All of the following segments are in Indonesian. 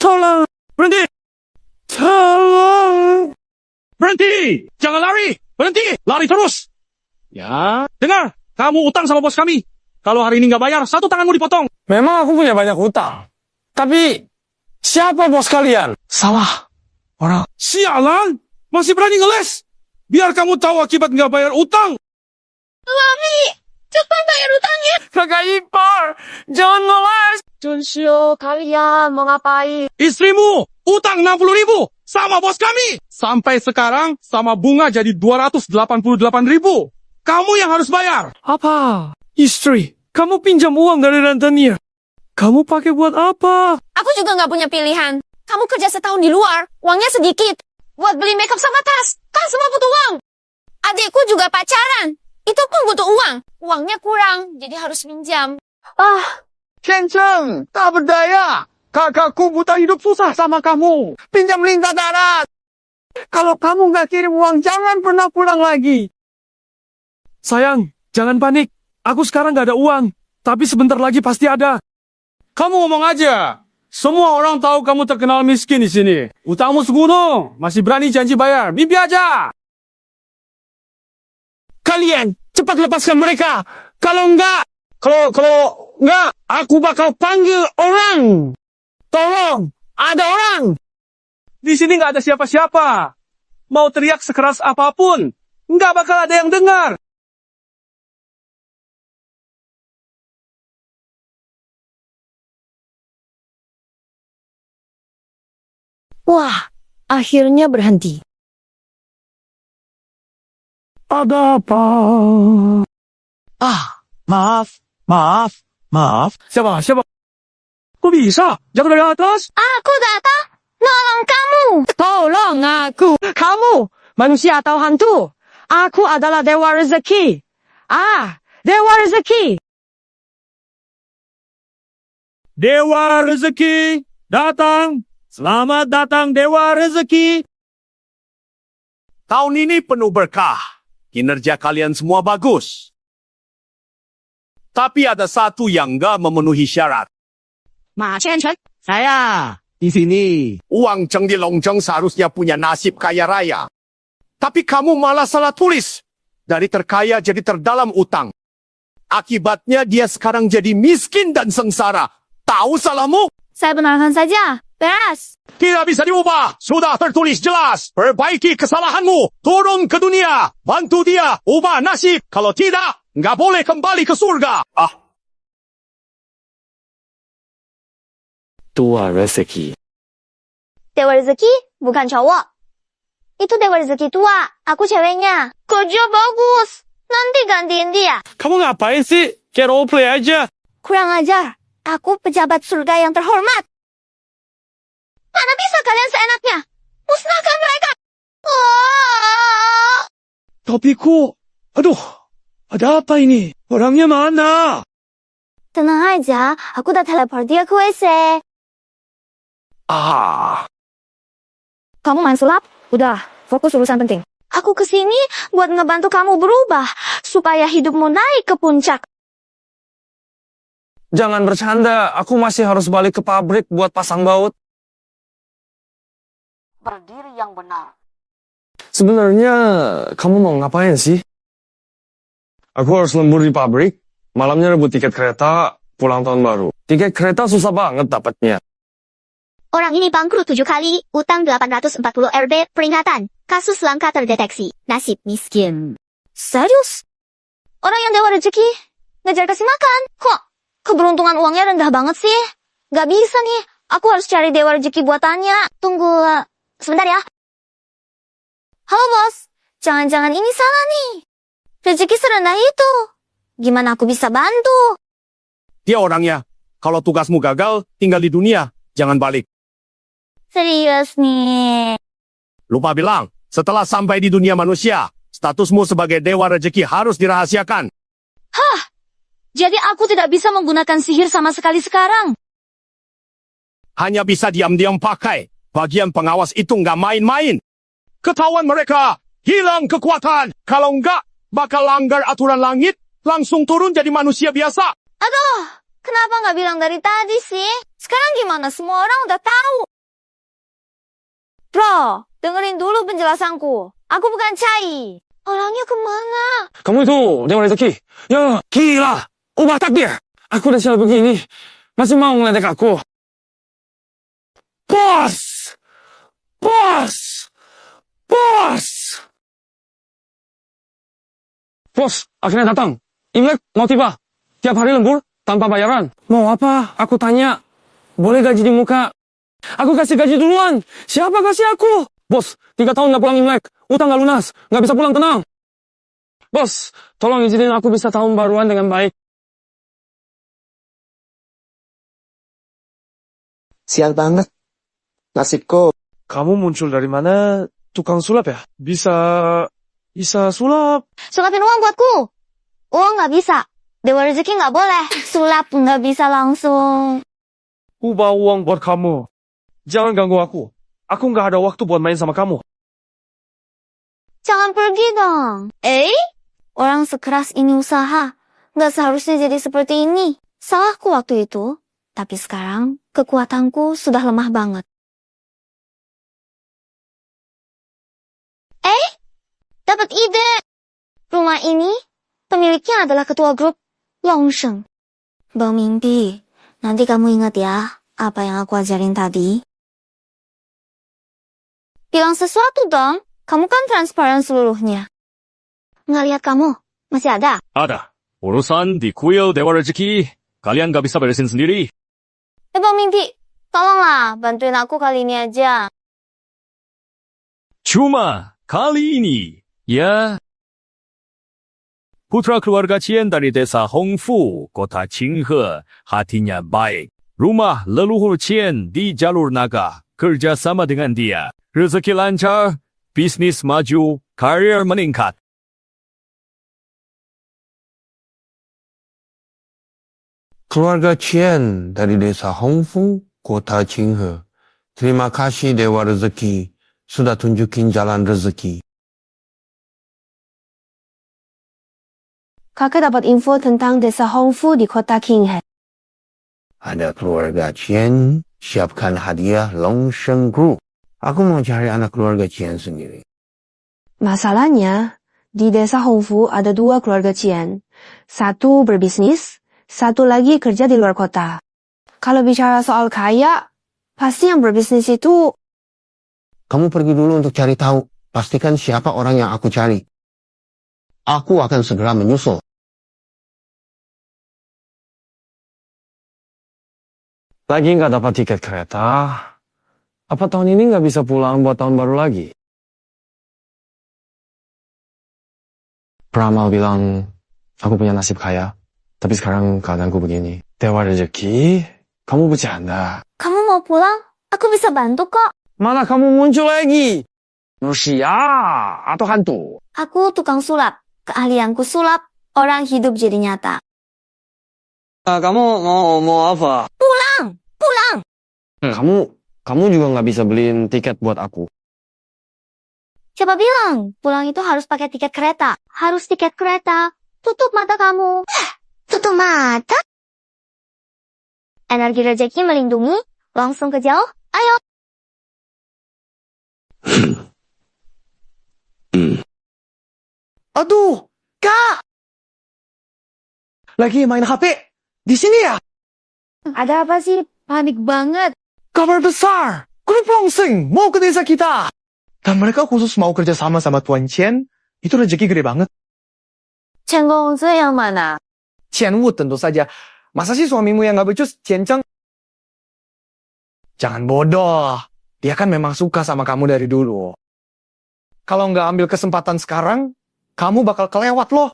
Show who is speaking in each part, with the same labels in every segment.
Speaker 1: Tolong! Berhenti! Tolong! Berhenti! Jangan lari! Berhenti! Lari terus! Ya, dengar! Kamu utang sama bos kami. Kalau hari ini nggak bayar, satu tanganmu dipotong.
Speaker 2: Memang aku punya banyak utang. Tapi, siapa bos kalian?
Speaker 1: Salah. Orang. Sialan! Masih berani ngeles? Biar kamu tahu akibat nggak bayar utang.
Speaker 3: Lami, cepat bayar utangnya.
Speaker 2: Kakak ipar, jangan ngeles.
Speaker 3: Junsio, kalian mau ngapain?
Speaker 1: Istrimu, utang 60.000 sama bos kami. Sampai sekarang, sama bunga jadi 288.000. Kamu yang harus bayar.
Speaker 2: Apa? Istri, kamu pinjam uang dari rentenir. Kamu pakai buat apa?
Speaker 3: Aku juga nggak punya pilihan. Kamu kerja setahun di luar, uangnya sedikit. Buat beli makeup sama tas, kan semua butuh uang. Adikku juga pacaran, itu pun butuh uang. Uangnya kurang, jadi harus minjam.
Speaker 2: Kenceng, tak berdaya. Kakakku buta hidup susah sama kamu. Pinjam lintah darat. Kalau kamu nggak kirim uang, jangan pernah pulang lagi.
Speaker 1: Sayang, jangan panik. Aku sekarang nggak ada uang, tapi sebentar lagi pasti ada. Kamu ngomong aja. Semua orang tahu kamu terkenal miskin di sini. Utangmu segunung, masih berani janji bayar. Mimpi aja.
Speaker 2: Kalian, cepat lepaskan mereka. Kalau enggak, aku bakal panggil orang. Tolong, ada orang.
Speaker 1: Di sini nggak ada siapa-siapa. Mau teriak sekeras apapun, nggak bakal ada yang dengar.
Speaker 3: Wah, akhirnya berhenti.
Speaker 2: Ada apa? Maaf.
Speaker 1: Siapa? Kok bisa? Jatuh dari atas?
Speaker 3: Aku datang nolong kamu.
Speaker 4: Tolong aku. Kamu manusia atau hantu? Aku adalah Dewa Rezeki. Dewa Rezeki.
Speaker 1: Dewa Rezeki datang. Selamat datang Dewa Rezeki.
Speaker 5: Tahun ini penuh berkah. Kinerja kalian semua bagus. Tapi ada satu yang nggak memenuhi syarat.
Speaker 4: Ma Chen-chen, saya di sini.
Speaker 5: Uang Cheng di Longjeng seharusnya punya nasib kaya raya. Tapi kamu malah salah tulis. Dari terkaya jadi terdalam utang. Akibatnya dia sekarang jadi miskin dan sengsara. Tahu salahmu?
Speaker 3: Saya benarkan saja. Beres.
Speaker 5: Tidak bisa diubah. Sudah tertulis jelas. Perbaiki kesalahanmu. Turun ke dunia. Bantu dia. Ubah nasib. Kalau tidak, nggak boleh kembali ke surga.
Speaker 2: Tua rezeki.
Speaker 3: Dewa Rezeki bukan cowok. Itu Dewa Rezeki tua. Aku ceweknya. Kerja bagus. Nanti gantiin dia.
Speaker 2: Kamu ngapain sih? Kayak roleplay aja.
Speaker 3: Kurang ajar. Aku pejabat surga yang terhormat. Mana bisa kalian seenaknya? Musnahkan mereka.
Speaker 1: Tapi kok, aduh, ada apa ini? Orangnya mana?
Speaker 3: Tenang aja. Aku udah teleport dia ke WC. Kamu main sulap? Udah, fokus urusan penting. Aku kesini buat ngebantu kamu berubah. Supaya hidupmu naik ke puncak.
Speaker 2: Jangan bercanda, aku masih harus balik ke pabrik buat pasang baut.
Speaker 4: Berdiri yang benar.
Speaker 2: Sebenarnya, kamu mau ngapain sih? Aku harus lembur di pabrik, malamnya rebut tiket kereta, pulang tahun baru. Tiket kereta susah banget dapatnya.
Speaker 3: Orang ini bangkrut 7 kali, utang 840 RB, peringatan, kasus langka terdeteksi, nasib miskin. Serius? Orang yang Dewa Rezeki, ngejar kasih makan, kok keberuntungan uangnya rendah banget sih? Gak bisa nih, aku harus cari Dewa Rezeki buat tanya. Tunggu, sebentar ya. Halo bos, jangan-jangan ini salah nih. Rezeki serendah itu. Gimana aku bisa bantu?
Speaker 5: Dia orangnya. Kalau tugasmu gagal, tinggal di dunia. Jangan balik.
Speaker 3: Serius nih.
Speaker 5: Lupa bilang, setelah sampai di dunia manusia, statusmu sebagai Dewa Rezeki harus dirahasiakan.
Speaker 3: Jadi aku tidak bisa menggunakan sihir sama sekali sekarang.
Speaker 5: Hanya bisa diam-diam pakai. Bagian pengawas itu nggak main-main. Ketahuan mereka, hilang kekuatan. Kalau nggak, bakal langgar aturan langit, langsung turun jadi manusia biasa.
Speaker 3: Aduh, kenapa nggak bilang dari tadi sih? Sekarang gimana? Semua orang udah tahu. Bro, dengerin dulu penjelasanku. Aku bukan Cai. Orangnya kemana?
Speaker 2: Kamu itu Dewa Rezeki. Ya, gila. Ubah takdir. Aku udah sial begini. Masih mau ngeledek aku. Bos! Bos! Bos! Bos, akhirnya datang. Imlek mau tiba. Tiap hari lembur, tanpa bayaran. Mau apa? Aku tanya. Boleh gaji di muka. Aku kasih gaji duluan. Siapa kasih aku? Bos, 3 tahun gak pulang Imlek. Utang gak lunas. Gak bisa pulang tenang. Bos, tolong izinin aku bisa tahun baruan dengan baik.
Speaker 6: Sial banget. Nasibku.
Speaker 2: Kamu muncul dari mana? Tukang sulap ya? Bisa sulap.
Speaker 3: Sulapin uang buatku. Uang nggak bisa. Dewa rezeki nggak boleh. Sulap nggak bisa langsung.
Speaker 2: Ubah uang buat kamu. Jangan ganggu aku. Aku nggak ada waktu buat main sama kamu.
Speaker 3: Jangan pergi dong. Orang sekeras ini usaha. Nggak seharusnya jadi seperti ini. Salahku waktu itu. Tapi sekarang kekuatanku sudah lemah banget. Dapat ide. Rumah ini pemiliknya adalah ketua grup Longsheng. Bang Mimpi, nanti kamu ingat ya apa yang aku ajarin tadi? Bilang sesuatu dong. Kamu kan transparan seluruhnya. Nggak lihat kamu. Masih ada.
Speaker 1: Ada. Urusan di kuil Dewa Rezeki, kalian gak bisa beresin sendiri.
Speaker 3: Bang Mimpi, tolonglah bantuin aku kali ini aja.
Speaker 1: Cuma kali ini, ya. Putra keluarga Qian dari desa Hongfu, kota Qinghe, hatinya baik. Rumah leluhur Qian di jalur naga, kerja sama dengan dia. Rezeki lancar, bisnis maju, karir meningkat.
Speaker 7: Keluarga Qian dari desa Hongfu, kota Qinghe. Terima kasih Dewa Rezeki sudah tunjukin jalan rezeki.
Speaker 8: Kakak dapat info tentang desa Hongfu di kota Qinghe.
Speaker 7: Ada keluarga Qian siapkan hadiah Longsheng Group. Aku mau cari anak keluarga Qian sendiri.
Speaker 8: Masalahnya, di desa Hongfu ada 2 keluarga Qian. Satu berbisnis, satu lagi kerja di luar kota. Kalau bicara soal kaya, pasti yang berbisnis itu...
Speaker 7: Kamu pergi dulu untuk cari tahu. Pastikan siapa orang yang aku cari. Aku akan segera menyusul.
Speaker 2: Lagi nggak dapat tiket kereta? Apa tahun ini nggak bisa pulang buat tahun baru lagi? Peramal bilang, aku punya nasib kaya. Tapi sekarang keadaanku begini. Dewa Rezeki, kamu bercanda.
Speaker 3: Kamu mau pulang? Aku bisa bantu kok.
Speaker 2: Mana kamu muncul lagi? Manusia atau hantu?
Speaker 3: Aku tukang sulap. Keahlianku sulap, orang hidup jadi nyata.
Speaker 2: Kamu mau apa?
Speaker 3: Pulang!
Speaker 2: Kamu juga nggak bisa beliin tiket buat aku.
Speaker 3: Siapa bilang? Pulang itu harus pakai tiket kereta. Harus tiket kereta. Tutup mata kamu. Tutup mata? Energi rezeki melindungi. Langsung ke jauh. Ayo.
Speaker 6: Aduh, Kak! Lagi main HP? Di sini ya?
Speaker 8: Ada apa sih? Panik banget.
Speaker 6: Kabar besar! Grup Longseng mau ke desa kita! Dan mereka khusus mau kerja sama Tuan Qian. Itu rezeki gede banget.
Speaker 8: Chen Gongzi yang mana?
Speaker 6: Qian Wu tentu saja. Masa sih suamimu yang gak becus, Qian Cheng? Jangan bodoh. Dia kan memang suka sama kamu dari dulu. Kalau nggak ambil kesempatan sekarang, kamu bakal kelewat loh.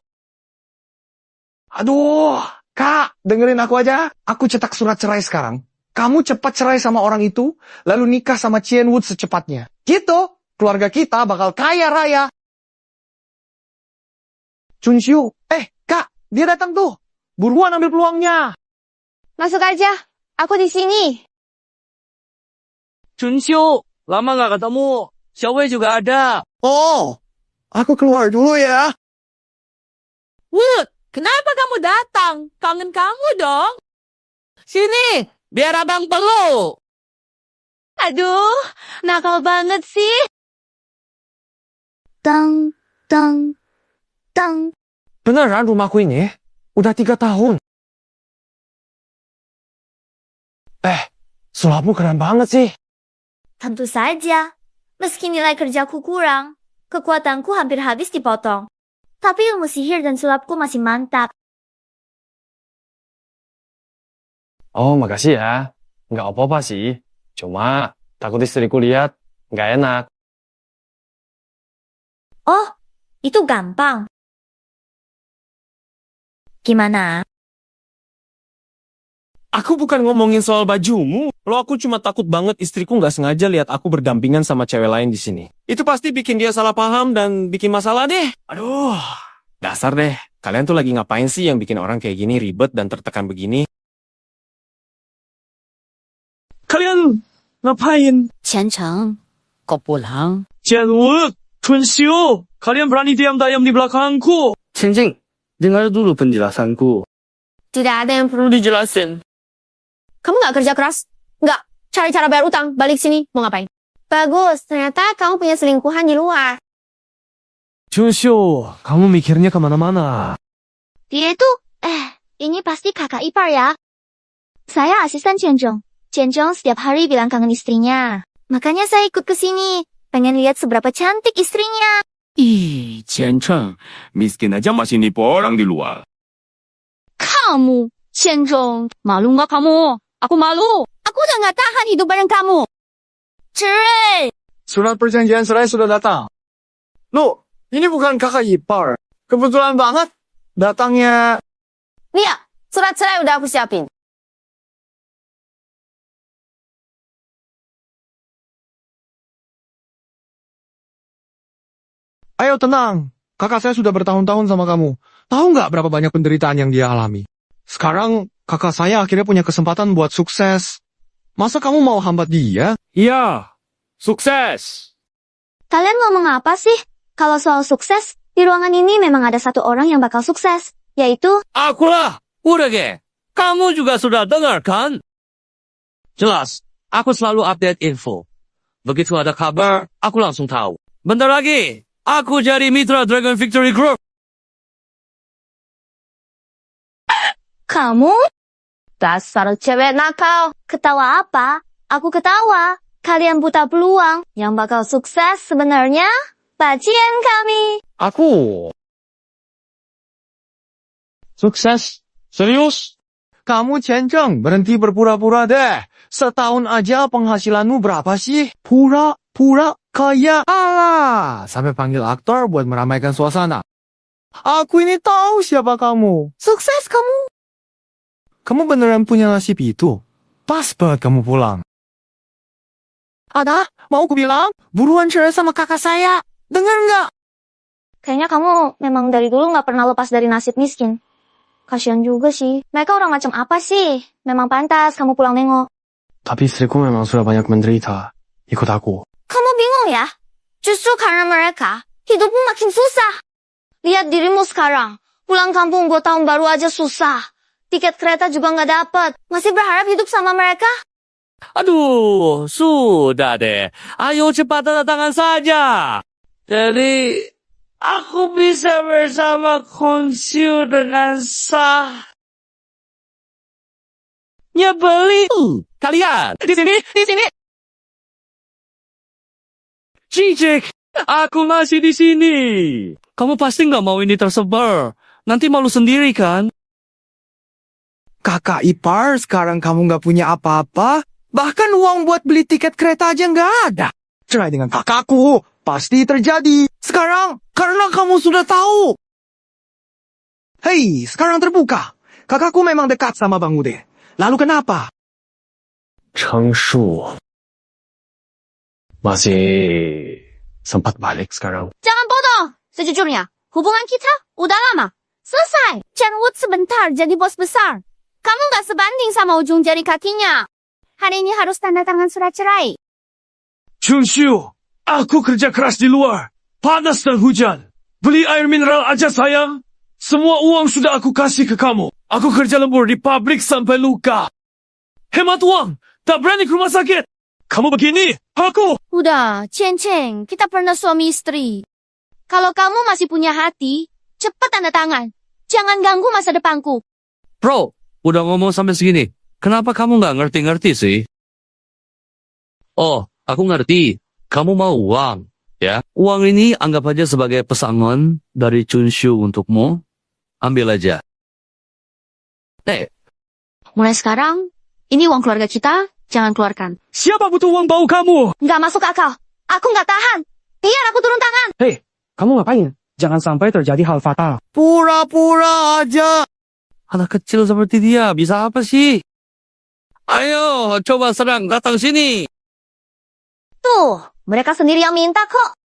Speaker 6: Aduh, Kak, dengerin aku aja. Aku cetak surat cerai sekarang. Kamu cepat cerai sama orang itu, lalu nikah sama Qian Wood secepatnya. Gitu, keluarga kita bakal kaya raya. Chunxiu, Kak, dia datang tuh. Buruan ambil peluangnya.
Speaker 8: Masuk aja. Aku di sini.
Speaker 9: Chunxiu, lama nggak ketemu. Xiaowei juga ada.
Speaker 6: Oh, aku keluar dulu ya.
Speaker 4: Wood, kenapa kamu datang? Kangen kamu dong. Sini, biar abang peluk.
Speaker 3: Aduh, nakal banget sih. Tang, tang, tang.
Speaker 2: Beneran rumahku ini? Udah 3 tahun. Sulapmu keren banget sih.
Speaker 3: Tentu saja. Meski nilai kerjaku kurang, kekuatanku hampir habis dipotong. Tapi ilmu sihir dan sulapku masih mantap.
Speaker 2: Oh, makasih ya. Nggak apa-apa sih. Cuma takut istriku lihat, nggak enak.
Speaker 3: Oh, itu gampang. Gimana?
Speaker 2: Aku bukan ngomongin soal bajumu. Aku cuma takut banget istriku nggak sengaja lihat aku berdampingan sama cewek lain di sini. Itu pasti bikin dia salah paham dan bikin masalah deh. Aduh, dasar deh. Kalian tuh lagi ngapain sih yang bikin orang kayak gini ribet dan tertekan begini?
Speaker 9: Kalian ngapain?
Speaker 10: Qiancheng, kau pulang?
Speaker 9: Jianwu, Chunxiu, kalian berani diam-diam di belakangku.
Speaker 1: Qianjing, dengar dulu penjelasanku.
Speaker 8: Tidak ada yang perlu dijelasin. Kamu nggak kerja keras? Nggak cari cara bayar utang, balik sini, mau ngapain? Bagus, ternyata kamu punya selingkuhan di luar.
Speaker 2: Chunxiu, kamu mikirnya kemana-mana.
Speaker 3: Dia itu, ini pasti kakak ipar ya. Saya asisten Qianzhong. Qianzhong setiap hari bilang kangen istrinya. Makanya saya ikut ke sini, pengen lihat seberapa cantik istrinya.
Speaker 1: Ih, Qiancheng, miskin aja masih nipu orang di luar.
Speaker 3: Kamu, Qianzhong, malu nggak kamu? Aku malu. Aku udah nggak tahan hidup bareng kamu. Cerai.
Speaker 6: Surat perjanjian cerai sudah datang. Loh, ini bukan kakak ipar. Kebetulan banget. Datangnya...
Speaker 8: Nia, surat cerai udah aku siapin.
Speaker 6: Ayo tenang. Kakak saya sudah bertahun-tahun sama kamu. Tahu nggak berapa banyak penderitaan yang dia alami? Sekarang kakak saya akhirnya punya kesempatan buat sukses. Masa kamu mau hambat dia?
Speaker 1: Iya, sukses.
Speaker 3: Kalian ngomong apa sih? Kalau soal sukses, di ruangan ini memang ada satu orang yang bakal sukses, yaitu...
Speaker 9: Akulah, udah ge. Kamu juga sudah dengar kan? Jelas, aku selalu update info. Begitu ada kabar, aku langsung tahu. Bentar lagi, aku jadi mitra Dragon Victory Group.
Speaker 3: Kamu? Dasar cewek nakal. Ketawa apa? Aku ketawa. Kalian buta peluang. Yang bakal sukses sebenarnya bajien kami.
Speaker 2: Aku. Sukses? Serius?
Speaker 6: Kamu Qianzheng, berhenti berpura-pura deh. Setahun aja penghasilanmu berapa sih? Pura-pura kaya. Alah, sampai panggil aktor buat meramaikan suasana. Aku ini tahu siapa kamu. Sukses kamu. Kamu beneran punya nasib itu? Pas banget kamu pulang. Ada, mau ku bilang, buruan cerai sama kakak saya. Dengar nggak?
Speaker 3: Kayaknya kamu memang dari dulu nggak pernah lepas dari nasib miskin. Kasian juga sih. Mereka orang macam apa sih? Memang pantas kamu pulang nengok.
Speaker 2: Tapi istriku memang sudah banyak menderita. Ikut aku.
Speaker 3: Kamu bingung ya? Justru karena mereka, hidupmu makin susah. Lihat dirimu sekarang. Pulang kampung buat tahun baru aja susah. Tiket kereta juga nggak dapet. Masih berharap hidup sama mereka?
Speaker 9: Aduh, sudah deh. Ayo cepat tanda tangan saja. Jadi, aku bisa bersama Khonshu dengan sah. Nyebelin. Kalian, di sini, di sini. Cicik, aku masih di sini. Kamu pasti nggak mau ini tersebar. Nanti malu sendiri kan?
Speaker 6: Kakak ipar, sekarang kamu nggak punya apa-apa. Bahkan uang buat beli tiket kereta aja nggak ada. Cerai dengan kakakku, pasti terjadi. Sekarang, karena kamu sudah tahu. Hei, sekarang terbuka. Kakakku memang dekat sama Bang Ude. Lalu kenapa?
Speaker 2: Chengshu. Masih sempat balik sekarang.
Speaker 3: Jangan bodoh. Sejujurnya, hubungan kita udah lama. Selesai. Qianwood sebentar jadi bos besar. Kamu nggak sebanding sama ujung jari kakinya. Hari ini harus tanda tangan surat cerai.
Speaker 9: Chunxiu, aku kerja keras di luar. Panas dan hujan. Beli air mineral aja sayang. Semua uang sudah aku kasih ke kamu. Aku kerja lembur di pabrik sampai luka. Hemat uang. Tak berani ke rumah sakit.
Speaker 2: kamu begini? Aku!
Speaker 3: Udah, Ceng-Ceng, kita pernah suami istri. Kalau kamu masih punya hati, cepat tanda tangan. Jangan ganggu masa depanku.
Speaker 9: Bro, udah ngomong sampai segini. Kenapa kamu nggak ngerti-ngerti sih? Oh, aku ngerti. Kamu mau uang, ya? Uang ini anggap aja sebagai pesangon dari Chunshu untukmu. Ambil aja.
Speaker 3: Mulai sekarang, ini uang keluarga kita, jangan keluarkan.
Speaker 2: Siapa butuh uang bau kamu?
Speaker 3: Nggak masuk akal. Aku nggak tahan. Biar aku turun tangan.
Speaker 2: Hei, kamu ngapain? Jangan sampai terjadi hal fatal.
Speaker 5: Pura-pura aja.
Speaker 9: Anak kecil seperti dia, bisa apa sih? Ayo, coba serang, datang sini.
Speaker 3: Tuh, mereka sendiri yang minta kok.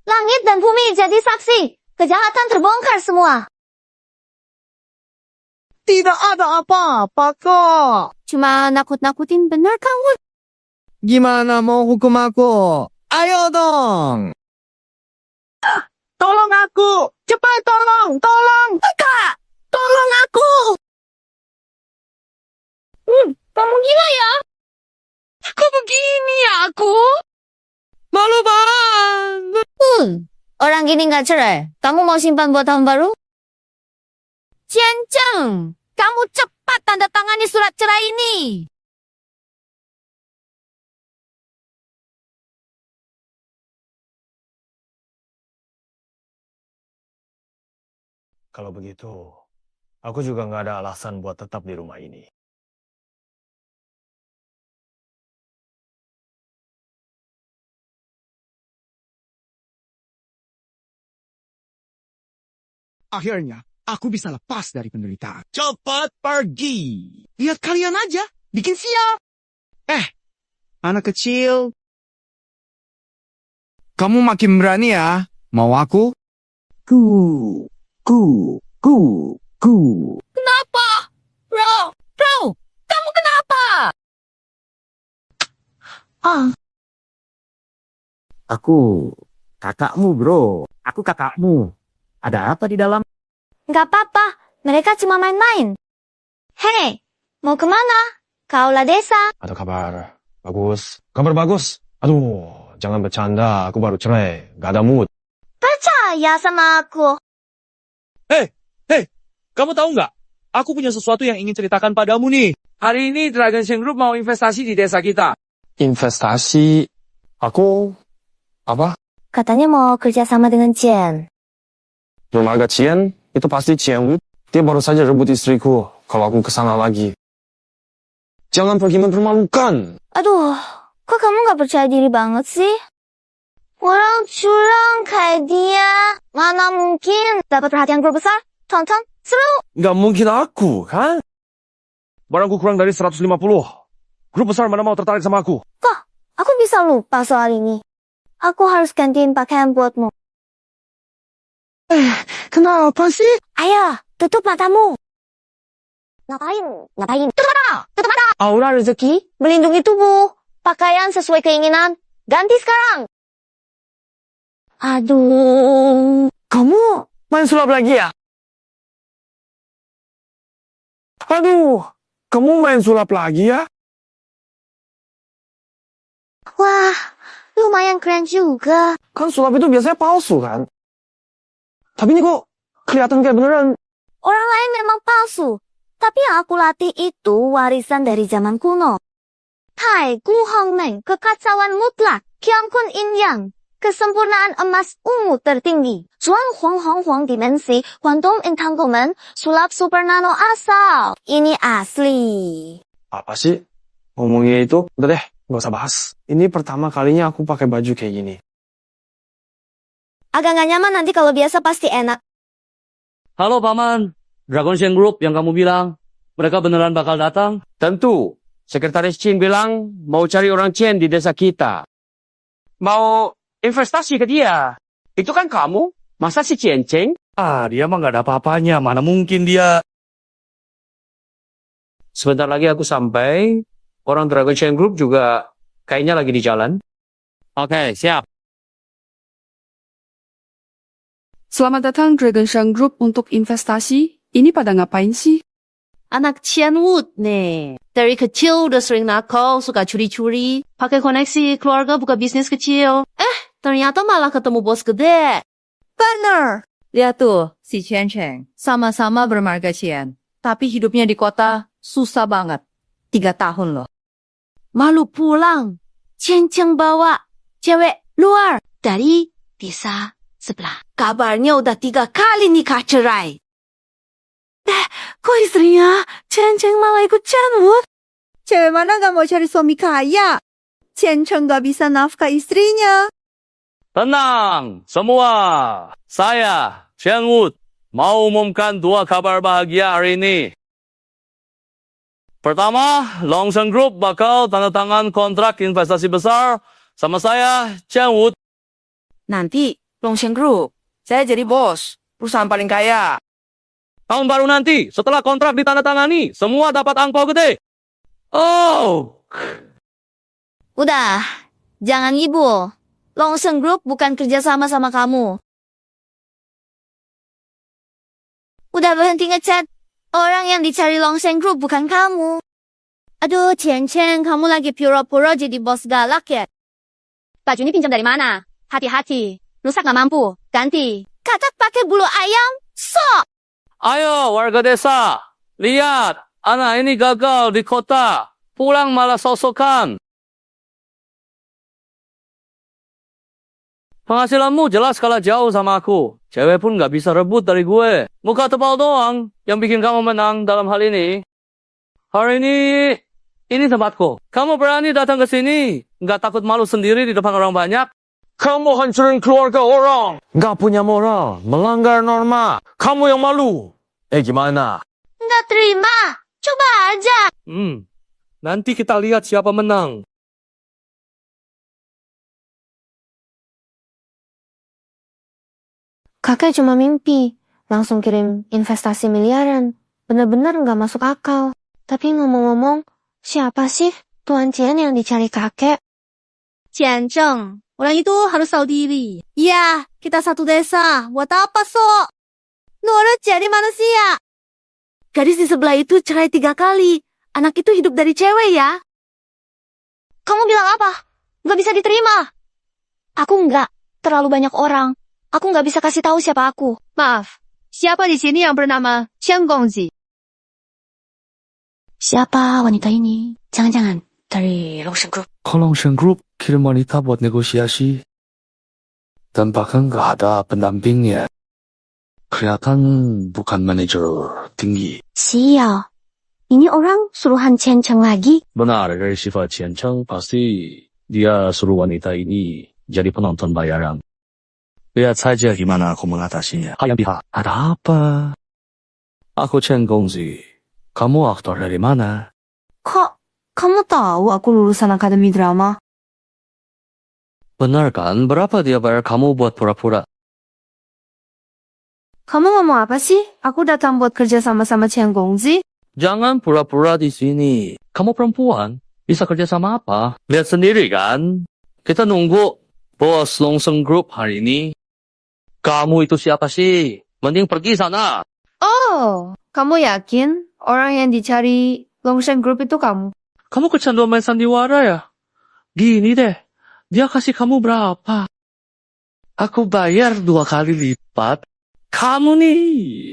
Speaker 3: Langit dan bumi jadi saksi. Kejahatan terbongkar semua.
Speaker 6: Tidak ada apa-apa kok.
Speaker 3: Cuma nakut-nakutin bener kamu.
Speaker 6: Gimana mau hukum aku? Ayo dong. Tolong aku. Cepat tolong. Tolong.
Speaker 3: Kak, tolong aku. Kamu gila ya? Kok begini ya aku?
Speaker 9: Malu banget.
Speaker 3: Orang gini nggak cerai. Kamu mau simpan buat tahun baru? Ceng-ceng, kamu cepat tanda tangani surat cerai ini.
Speaker 6: Kalau begitu, aku juga nggak ada alasan buat tetap di rumah ini.
Speaker 11: Akhirnya, aku bisa lepas dari penderitaan.
Speaker 6: Cepat pergi.
Speaker 11: Lihat kalian aja, bikin sial. Anak kecil.
Speaker 6: Kamu makin berani ya? Mau aku?
Speaker 11: Ku.
Speaker 3: Kenapa? Bro, kamu kenapa?
Speaker 12: Aku kakakmu, bro. Aku kakakmu. Ada apa di dalam?
Speaker 3: Nggak apa-apa, mereka cuma main-main. Hei, mau kemana? Kaulah desa.
Speaker 2: Ada kabar. Bagus. Kabar bagus. Aduh, jangan bercanda. Aku baru cerai. Gak ada mood.
Speaker 3: Percaya sama aku.
Speaker 9: Hei, kamu tahu nggak? Aku punya sesuatu yang ingin ceritakan padamu nih. Hari ini Dragon Shen Group mau investasi di desa kita.
Speaker 2: Investasi. Aku? Apa?
Speaker 3: Katanya mau kerja sama dengan Jen.
Speaker 2: Keluarga Qian? Itu pasti Qian Wu. Dia baru saja rebut istriku. Kalau aku kesana lagi. Jangan pergi mempermalukan.
Speaker 3: Aduh, kok kamu nggak percaya diri banget sih? Orang curang kayak dia, mana mungkin dapat perhatian grup besar? Tonton, seru.
Speaker 2: Nggak mungkin aku, kan? Barangku kurang dari 150. Grup besar mana mau tertarik sama aku?
Speaker 3: Kok, aku bisa lupa soal ini. Aku harus gantiin pakaian buatmu.
Speaker 11: Kenapa sih?
Speaker 3: Ayo, tutup matamu. Ngapain? Tutup mata. Aura rezeki, melindungi tubuh. Pakaian sesuai keinginan. Ganti sekarang. Aduh.
Speaker 2: Kamu main sulap lagi ya? Aduh, kamu main sulap lagi ya?
Speaker 3: Wah, lumayan keren juga.
Speaker 2: Kan sulap itu biasanya palsu kan? Tapi ini kok kelihatan kayak beneran.
Speaker 3: Orang lain memang palsu. Tapi yang aku latih itu warisan dari zaman kuno. Tai Gu Hong Meng, kekacauan mutlak. Kiang Kun In Yang, kesempurnaan emas ungu tertinggi. Zhuang Huang Huang Huang dimensi, quantum entanglement, sulap super nano asal. Ini asli.
Speaker 2: Apa sih? Ngomongnya itu, udah deh, gak usah bahas. Ini pertama kalinya aku pakai baju kayak gini.
Speaker 3: Agak gak nyaman nanti kalau biasa pasti enak.
Speaker 9: Halo Paman, Dragon Shen Group yang kamu bilang, mereka beneran bakal datang?
Speaker 7: Tentu. Sekretaris Chin bilang mau cari orang Chen di desa kita. Mau investasi ke dia. Itu kan kamu? Masa si Chen Cheng?
Speaker 9: Dia mah nggak ada apa-apanya. Mana mungkin dia...
Speaker 7: Sebentar lagi aku sampai. Orang Dragon Shen Group juga kayaknya lagi di jalan.
Speaker 9: Oke, siap.
Speaker 13: Selamat datang Dragon Shen Group untuk investasi. Ini pada ngapain sih? Anak Cianwood nih. Dari kecil udah sering nakal, suka curi-curi. Pakai koneksi keluarga buka bisnis kecil. Ternyata malah ketemu bos gede.
Speaker 4: Bener. Lihat tuh, si Chen Cheng. Sama-sama bermarga Cian. Tapi hidupnya di kota susah banget. 3 tahun loh.
Speaker 3: Malu pulang. Cincang bawa cewek luar dari desa sebelah. Kabarnya udah 3 kali nikah cerai. Kok istrinya Cincang malah ikut Cianwood?
Speaker 4: Cewek mana gak mau cari suami kaya? Chen Cheng gak bisa nafkah istrinya.
Speaker 9: Tenang, semua. Saya, Cianwood, mau umumkan 2 kabar bahagia hari ini. Pertama, Longshan Group bakal tanda tangan kontrak investasi besar sama saya, Cianwood.
Speaker 10: Nanti, Longshan Group, saya jadi bos, perusahaan paling kaya.
Speaker 9: Tahun baru nanti, setelah kontrak ditandatangani, semua dapat angpau gede. Oh!
Speaker 3: Udah, jangan ngibul. Longshan Group bukan kerjasama sama kamu. Udah berhenti ngechat. Orang yang dicari Longshan Group bukan kamu. Aduh, Chen Chen, kamu lagi pura-pura jadi bos galak ya? Baju ini pinjam dari mana? Hati-hati, rusak nggak mampu. Ganti. Katak pakai bulu ayam? Sok!
Speaker 9: Ayo, warga desa. Lihat, anak ini gagal di kota. Pulang malah sosokan. Penghasilanmu jelas kalah jauh sama aku. Cewek pun gak bisa rebut dari gue. Muka tebal doang yang bikin kamu menang dalam hal ini. Hari ini tempatku. Kamu berani datang ke sini, gak takut malu sendiri di depan orang banyak?
Speaker 2: Kamu hancurin keluarga orang. Gak punya moral. Melanggar norma. Kamu yang malu. Gimana?
Speaker 3: Nggak terima. Coba aja.
Speaker 9: Nanti kita lihat siapa menang.
Speaker 8: Kakek cuma mimpi. Langsung kirim investasi miliaran. Bener-bener nggak masuk akal. Tapi ngomong-ngomong, siapa sih Tuan Cian yang dicari kakek?
Speaker 3: Cian Cheng, orang itu harus tahu diri. Ya, kita satu desa. Buat apa, sok? Nurut jadi manusia. Gadis di sebelah itu cerai 3 kali. Anak itu hidup dari cewek ya. Kamu bilang apa? Nggak bisa diterima. Aku nggak. Terlalu banyak orang. Aku nggak bisa kasih tahu siapa aku.
Speaker 4: Maaf, siapa di sini yang bernama Chen Gongji?
Speaker 3: Siapa wanita ini? Jangan-jangan dari Longshan Group.
Speaker 1: Kalau Longshan Group kirim wanita buat negosiasi. Dan bahkan nggak ada pendampingnya. Kelihatan bukan manajer tinggi.
Speaker 3: Sial. Ini orang suruhan Chen Cheng lagi.
Speaker 9: Benar, dari sifat Chen Cheng pasti dia suruh wanita ini jadi penonton bayaran. Lihat saja gimana aku mengatasinya. Ayam pihak, ada apa? Aku Chen Gongzi. Kamu aktor dari mana?
Speaker 8: Kok kamu tahu aku lulusan akademi drama?
Speaker 9: Benar kan? Berapa dia bayar kamu buat pura-pura?
Speaker 8: Kamu ngomong apa sih? Aku datang buat kerja sama-sama Chen Gongzi.
Speaker 9: Jangan pura-pura di sini. Kamu perempuan, bisa kerja sama apa? Lihat sendiri kan? Kita nunggu bos Longshan Group hari ini. Kamu itu siapa sih? Mending pergi sana.
Speaker 8: Oh, kamu yakin orang yang dicari Longshan Group itu kamu?
Speaker 9: Kamu kecanduan main sandiwara ya? Gini deh, dia kasih kamu berapa? Aku bayar 2 kali lipat. Kamu nih.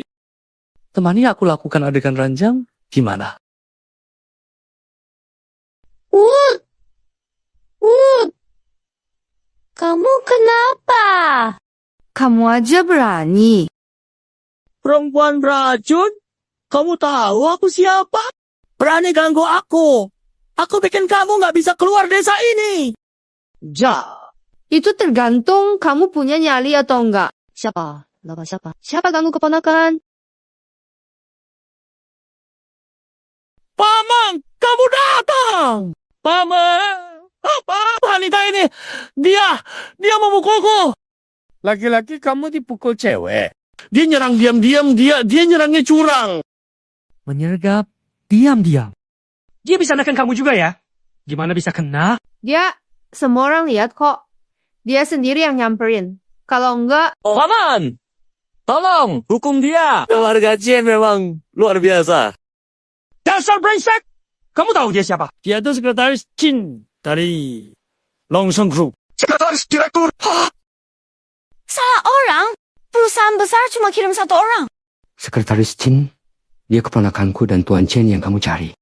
Speaker 9: Temani aku lakukan adegan ranjang, gimana?
Speaker 3: Kamu kenapa?
Speaker 8: Kamu aja berani.
Speaker 11: Perempuan beracun? Kamu tahu aku siapa? Berani ganggu aku. Aku bikin kamu nggak bisa keluar desa ini.
Speaker 8: Itu tergantung kamu punya nyali atau enggak.
Speaker 4: Siapa? Lawan siapa? Siapa kamu keponakan?
Speaker 11: Paman, kamu datang. Paman, apa wanita ini? Dia memukulku. Laki-laki kamu dipukul cewek. Dia nyerang diam-diam, dia nyerangnya curang.
Speaker 14: Menyergap diam-diam. Dia bisa neken kamu juga ya? Gimana bisa kena?
Speaker 8: Dia, semua orang lihat kok. Dia sendiri yang nyamperin. Kalau enggak...
Speaker 9: Oh, Paman! Tolong, hukum dia! Warga Cian memang luar biasa.
Speaker 14: Dasar brengsek! Kamu tahu dia siapa?
Speaker 11: Dia itu sekretaris Chin dari Longsong Group.
Speaker 14: Sekretaris direktur.
Speaker 3: Salah orang. Perusahaan besar cuma kirim satu orang.
Speaker 12: Sekretaris Chin, dia keponakanku dan Tuan Chen yang kamu cari.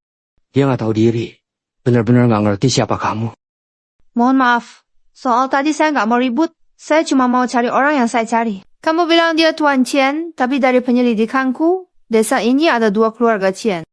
Speaker 12: Dia nggak tahu diri. Benar-benar nggak ngerti siapa kamu.
Speaker 8: Mohon maaf. Soal tadi saya nggak mau ribut. Saya cuma mau cari orang yang saya cari. Kamu bilang dia Tuan Chen, tapi dari penyelidikanku, desa ini ada 2 keluarga Chen.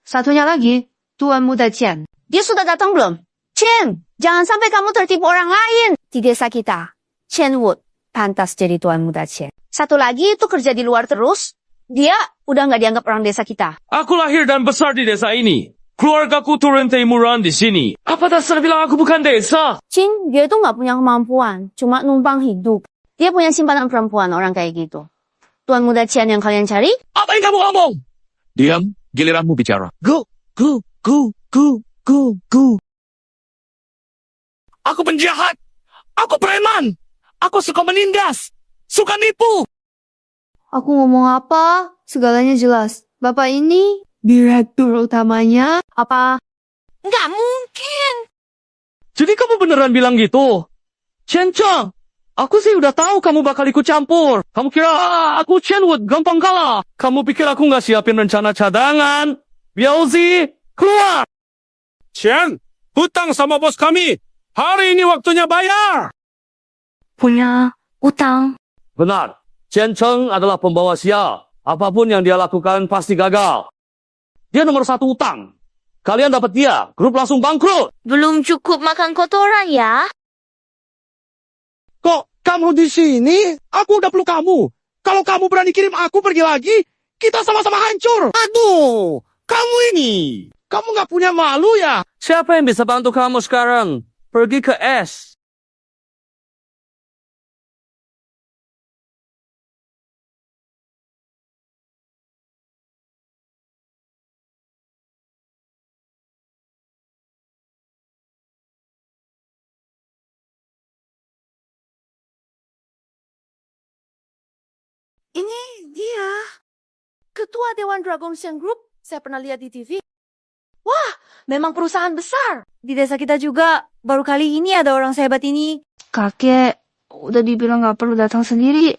Speaker 8: Satunya lagi, Tuan Muda Chen.
Speaker 3: Dia sudah datang belum? Chen, jangan sampai kamu tertipu orang lain. Di desa kita, Chen Wood pantas jadi Tuan Muda Chen. Satu lagi itu kerja di luar terus. Dia udah nggak dianggap orang desa kita.
Speaker 2: Aku lahir dan besar di desa ini. Keluargaku turun timuran di sini. Apa dasar bilang aku bukan desa?
Speaker 3: Chen, dia tuh nggak punya kemampuan, cuma numpang hidup. Dia punya simpanan perempuan orang kayak gitu. Tuan Muda Chen yang kalian cari?
Speaker 9: Apa yang kamu ngomong? Diam, giliranmu bicara.
Speaker 11: Go. Aku penjahat. Aku preman. Aku suka menindas. Suka nipu.
Speaker 8: Aku ngomong apa? Segalanya jelas. Bapak ini, direktur utamanya, apa?
Speaker 3: Nggak mungkin.
Speaker 2: Jadi kamu beneran bilang gitu? Chen Chang, aku sih udah tahu kamu bakal ikut campur. Kamu kira aku Chen Wood gampang kalah?
Speaker 1: Kamu pikir aku nggak siapin rencana cadangan? Biauzi, keluar! Chen, hutang sama bos kami. Hari ini waktunya bayar.
Speaker 3: Punya utang.
Speaker 9: Benar, Chen Cheng adalah pembawa sial. Apapun yang dia lakukan pasti gagal. Dia nomor 1 utang. Kalian dapat dia, grup langsung bangkrut.
Speaker 3: Belum cukup makan kotoran ya?
Speaker 11: Kok kamu di sini? Aku udah peluk kamu. Kalau kamu berani kirim aku pergi lagi, kita sama-sama hancur. Aduh, kamu ini. Kamu nggak punya malu ya?
Speaker 9: Siapa yang bisa bantu kamu sekarang? Pergi ke S.
Speaker 3: Ini dia. Ketua Dewan Dragon Shen Group. Saya pernah lihat di TV. Wah, memang perusahaan besar. Di desa kita juga, baru kali ini ada orang sehebat ini.
Speaker 8: Kakek, udah dibilang nggak perlu datang sendiri.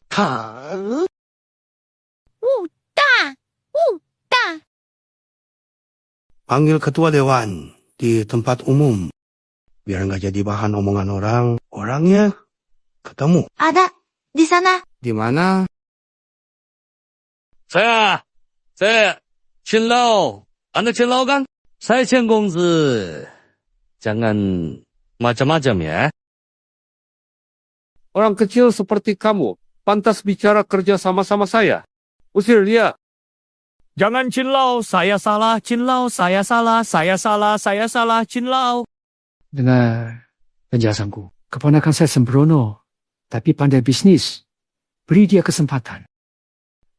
Speaker 7: Panggil ketua dewan di tempat umum. Biar nggak jadi bahan omongan orang. Orangnya ketemu.
Speaker 3: Ada, di sana.
Speaker 7: Di mana?
Speaker 9: Saya Chen Lao. Anda Chen Lao kan? Saya Chen Gongzi. Jangan macam-macam ya.
Speaker 1: Orang kecil seperti kamu, pantas bicara kerja sama-sama saya. Usir dia.
Speaker 11: Jangan Chin Lao, saya salah. Chin Lao, saya salah. Saya salah, saya salah. Chin Lao.
Speaker 14: Dengar penjelasanku. Keponakan saya sembrono, tapi pandai bisnis. Beri dia kesempatan.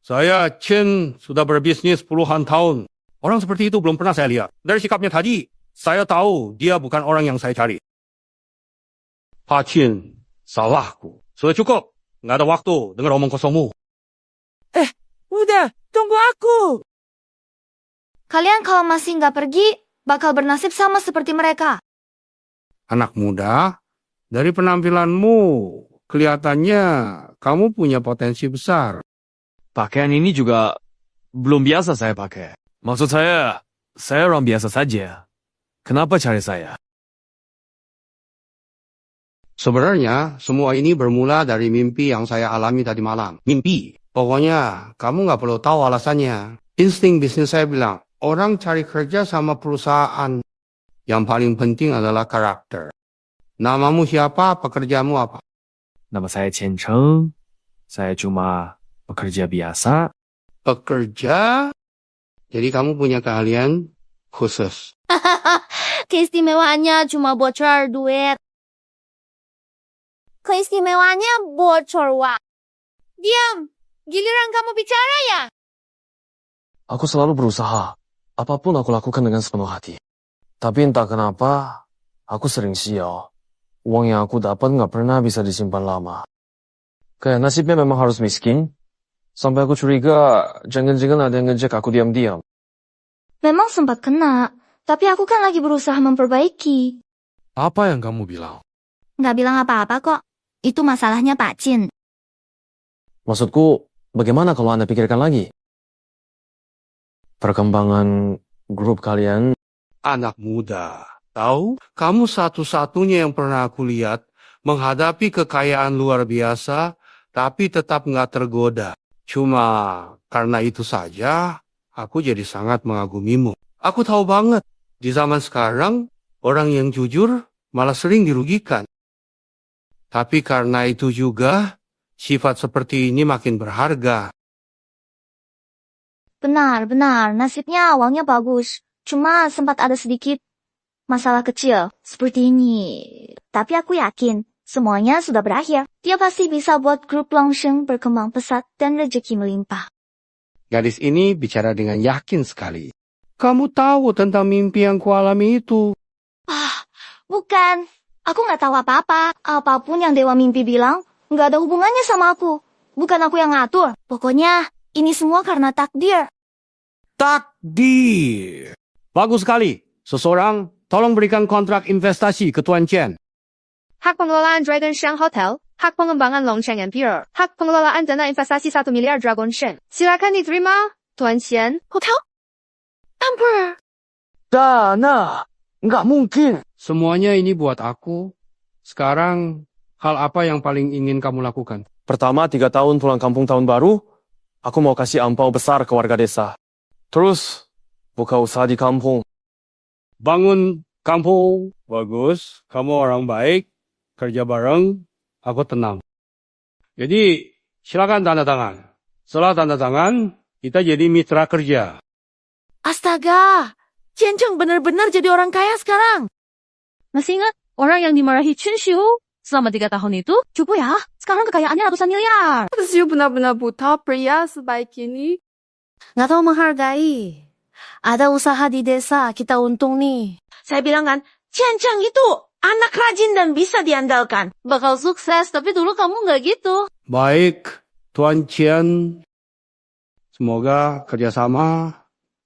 Speaker 1: Saya Chen sudah berbisnis puluhan tahun. Orang seperti itu belum pernah saya lihat. Dari sikapnya tadi, saya tahu dia bukan orang yang saya cari. Pak Chen, salahku. Sudah cukup. Nggak ada waktu dengar omong kosongmu.
Speaker 10: Udah, tunggu aku.
Speaker 3: Kalian kalau masih nggak pergi, bakal bernasib sama seperti mereka.
Speaker 1: Anak muda, dari penampilanmu, kelihatannya kamu punya potensi besar.
Speaker 2: Pakaian ini juga belum biasa saya pakai. Maksud saya orang biasa saja. Kenapa cari saya?
Speaker 7: Sebenarnya, semua ini bermula dari mimpi yang saya alami tadi malam. Mimpi. Pokoknya, kamu nggak perlu tahu alasannya. Insting bisnis saya bilang, orang cari kerja sama perusahaan. Yang paling penting adalah karakter. Namamu siapa? Pekerjaanmu apa?
Speaker 2: Nama saya Chen Cheng. Saya cuma pekerja biasa.
Speaker 7: Pekerja? Jadi kamu punya keahlian khusus.
Speaker 3: Keistimewaannya cuma bocor duit. Keistimewaannya bocor uang. Diam! Giliran kamu bicara ya?
Speaker 2: Aku selalu berusaha. Apapun aku lakukan dengan sepenuh hati. Tapi entah kenapa, aku sering sial. Uang yang aku dapat nggak pernah bisa disimpan lama. Kayak nasibnya memang harus miskin. Sampai aku curiga, jangan-jangan ada yang ngejek aku diam-diam.
Speaker 3: Memang sempat kena, tapi aku kan lagi berusaha memperbaiki.
Speaker 11: Apa yang kamu bilang?
Speaker 3: Nggak bilang apa-apa kok. Itu masalahnya Pak Chin.
Speaker 2: Maksudku, bagaimana kalau Anda pikirkan lagi? Perkembangan grup kalian.
Speaker 7: Anak muda, tahu? Kamu satu-satunya yang pernah aku lihat menghadapi kekayaan luar biasa, tapi tetap nggak tergoda. Cuma karena itu saja, aku jadi sangat mengagumimu. Aku tahu banget, di zaman sekarang, orang yang jujur malah sering dirugikan. Tapi karena itu juga, sifat seperti ini makin berharga.
Speaker 3: Benar, nasibnya awalnya bagus. Cuma sempat ada sedikit masalah kecil seperti ini. Tapi aku yakin semuanya sudah berakhir. Dia pasti bisa buat grup Longsheng berkembang pesat dan rezeki melimpah.
Speaker 7: Gadis ini bicara dengan yakin sekali. Kamu tahu tentang mimpi yang kualami itu?
Speaker 3: Bukan. Aku nggak tahu apa-apa. Apapun yang Dewa Mimpi bilang, nggak ada hubungannya sama aku. Bukan aku yang ngatur. Pokoknya, ini semua karena takdir.
Speaker 7: Takdir. Bagus sekali. Seseorang, tolong berikan kontrak investasi ke Tuan Chen.
Speaker 8: Hak pengelolaan Dragon Sheng Hotel, hak pengembangan Longsheng Empire, hak pengelolaan dana investasi 1 miliar Dragon Sheng. Silakan diterima, Tuan Chen.
Speaker 3: Hotel? Emperor.
Speaker 2: Dana. Nggak mungkin.
Speaker 7: Semuanya ini buat aku. Sekarang, hal apa yang paling ingin kamu lakukan?
Speaker 2: Pertama, 3 tahun pulang kampung tahun baru, aku mau kasih ampau besar ke warga desa. Terus, buka usaha di kampung.
Speaker 7: Bangun kampung. Bagus. Kamu orang baik. Kerja bareng. Aku tenang. Jadi, silakan tanda tangan. Setelah tanda tangan, kita jadi mitra kerja.
Speaker 13: Astaga, Chen Cheng benar-benar jadi orang kaya sekarang. Masih ingat orang yang dimarahi Chun Shihu selama 3 tahun itu? Cupu ya, sekarang kekayaannya ratusan miliar.
Speaker 8: Siu benar-benar buta pria sebaik ini.
Speaker 13: Nggak tahu menghargai. Ada usaha di desa, kita untung nih.
Speaker 10: Saya bilang kan, Chen Cheng itu anak rajin dan bisa diandalkan.
Speaker 13: Bakal sukses, tapi dulu kamu nggak gitu.
Speaker 7: Baik, Tuan Chen. Semoga kerjasama.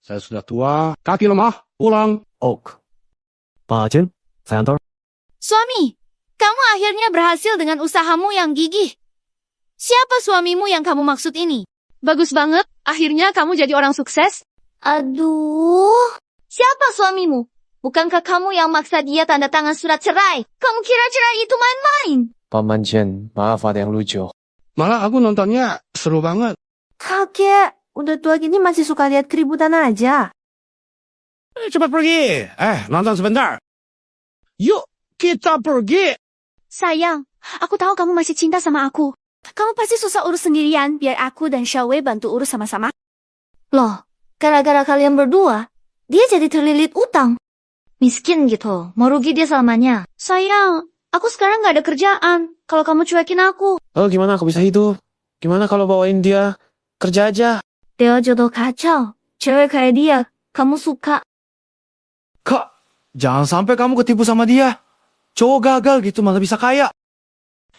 Speaker 7: Saya sudah tua, kaki lemah, pulang.
Speaker 2: Ok. Pak Chen, saya antar.
Speaker 3: Suami, kamu akhirnya berhasil dengan usahamu yang gigih. Siapa suamimu yang kamu maksud ini?
Speaker 8: Bagus banget, akhirnya kamu jadi orang sukses.
Speaker 3: Aduh, siapa suamimu? Bukankah kamu yang maksa dia tanda tangan surat cerai? Kamu kira cerai itu main-main?
Speaker 2: Paman Chen, maaf ada yang lucu.
Speaker 7: Malah aku nontonnya seru banget.
Speaker 13: Kakek, udah tua gini masih suka lihat keributan aja.
Speaker 11: Cepat pergi. Nonton sebentar. Yuk, kita pergi.
Speaker 3: Sayang, aku tahu kamu masih cinta sama aku. Kamu pasti susah urus sendirian, biar aku dan Xiaowei bantu urus sama-sama. Loh, gara-gara kalian berdua, dia jadi terlilit utang. Miskin gitu, mau rugi dia selamanya. Sayang, aku sekarang gak ada kerjaan. Kalau kamu cuekin aku.
Speaker 2: Oh, gimana aku bisa hidup? Gimana kalau bawain dia kerja aja?
Speaker 3: Dia jodoh kacau. Cewek kayak dia, kamu suka.
Speaker 6: Kak, jangan sampai kamu ketipu sama dia. Cowok gagal gitu malah bisa kaya.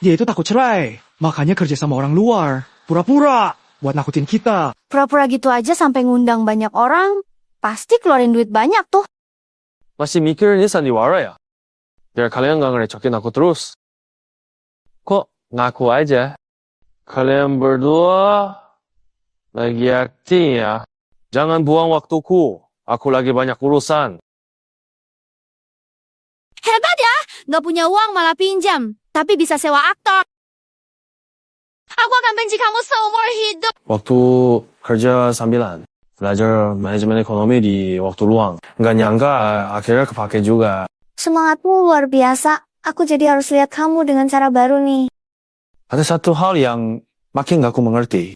Speaker 6: Dia itu takut cerai, makanya kerja sama orang luar. Pura-pura, buat nakutin kita.
Speaker 3: Pura-pura gitu aja sampai ngundang banyak orang. Pasti keluarin duit banyak tuh.
Speaker 2: Masih mikir ini sandiwara ya? Biar kalian gak ngerecokin aku terus. Kok ngaku aja? Kalian berdua lagi acting ya? Jangan buang waktuku. Aku lagi banyak urusan.
Speaker 3: Hebat ya, gak punya uang malah pinjam. Tapi bisa sewa aktor. Aku akan benci kamu seumur hidup.
Speaker 2: Waktu kerja sambilan. Belajar manajemen ekonomi di waktu luang. Nggak nyangka akhirnya kepake juga.
Speaker 3: Semangatmu luar biasa. Aku jadi harus lihat kamu dengan cara baru nih.
Speaker 2: Ada satu hal yang makin nggak aku mengerti.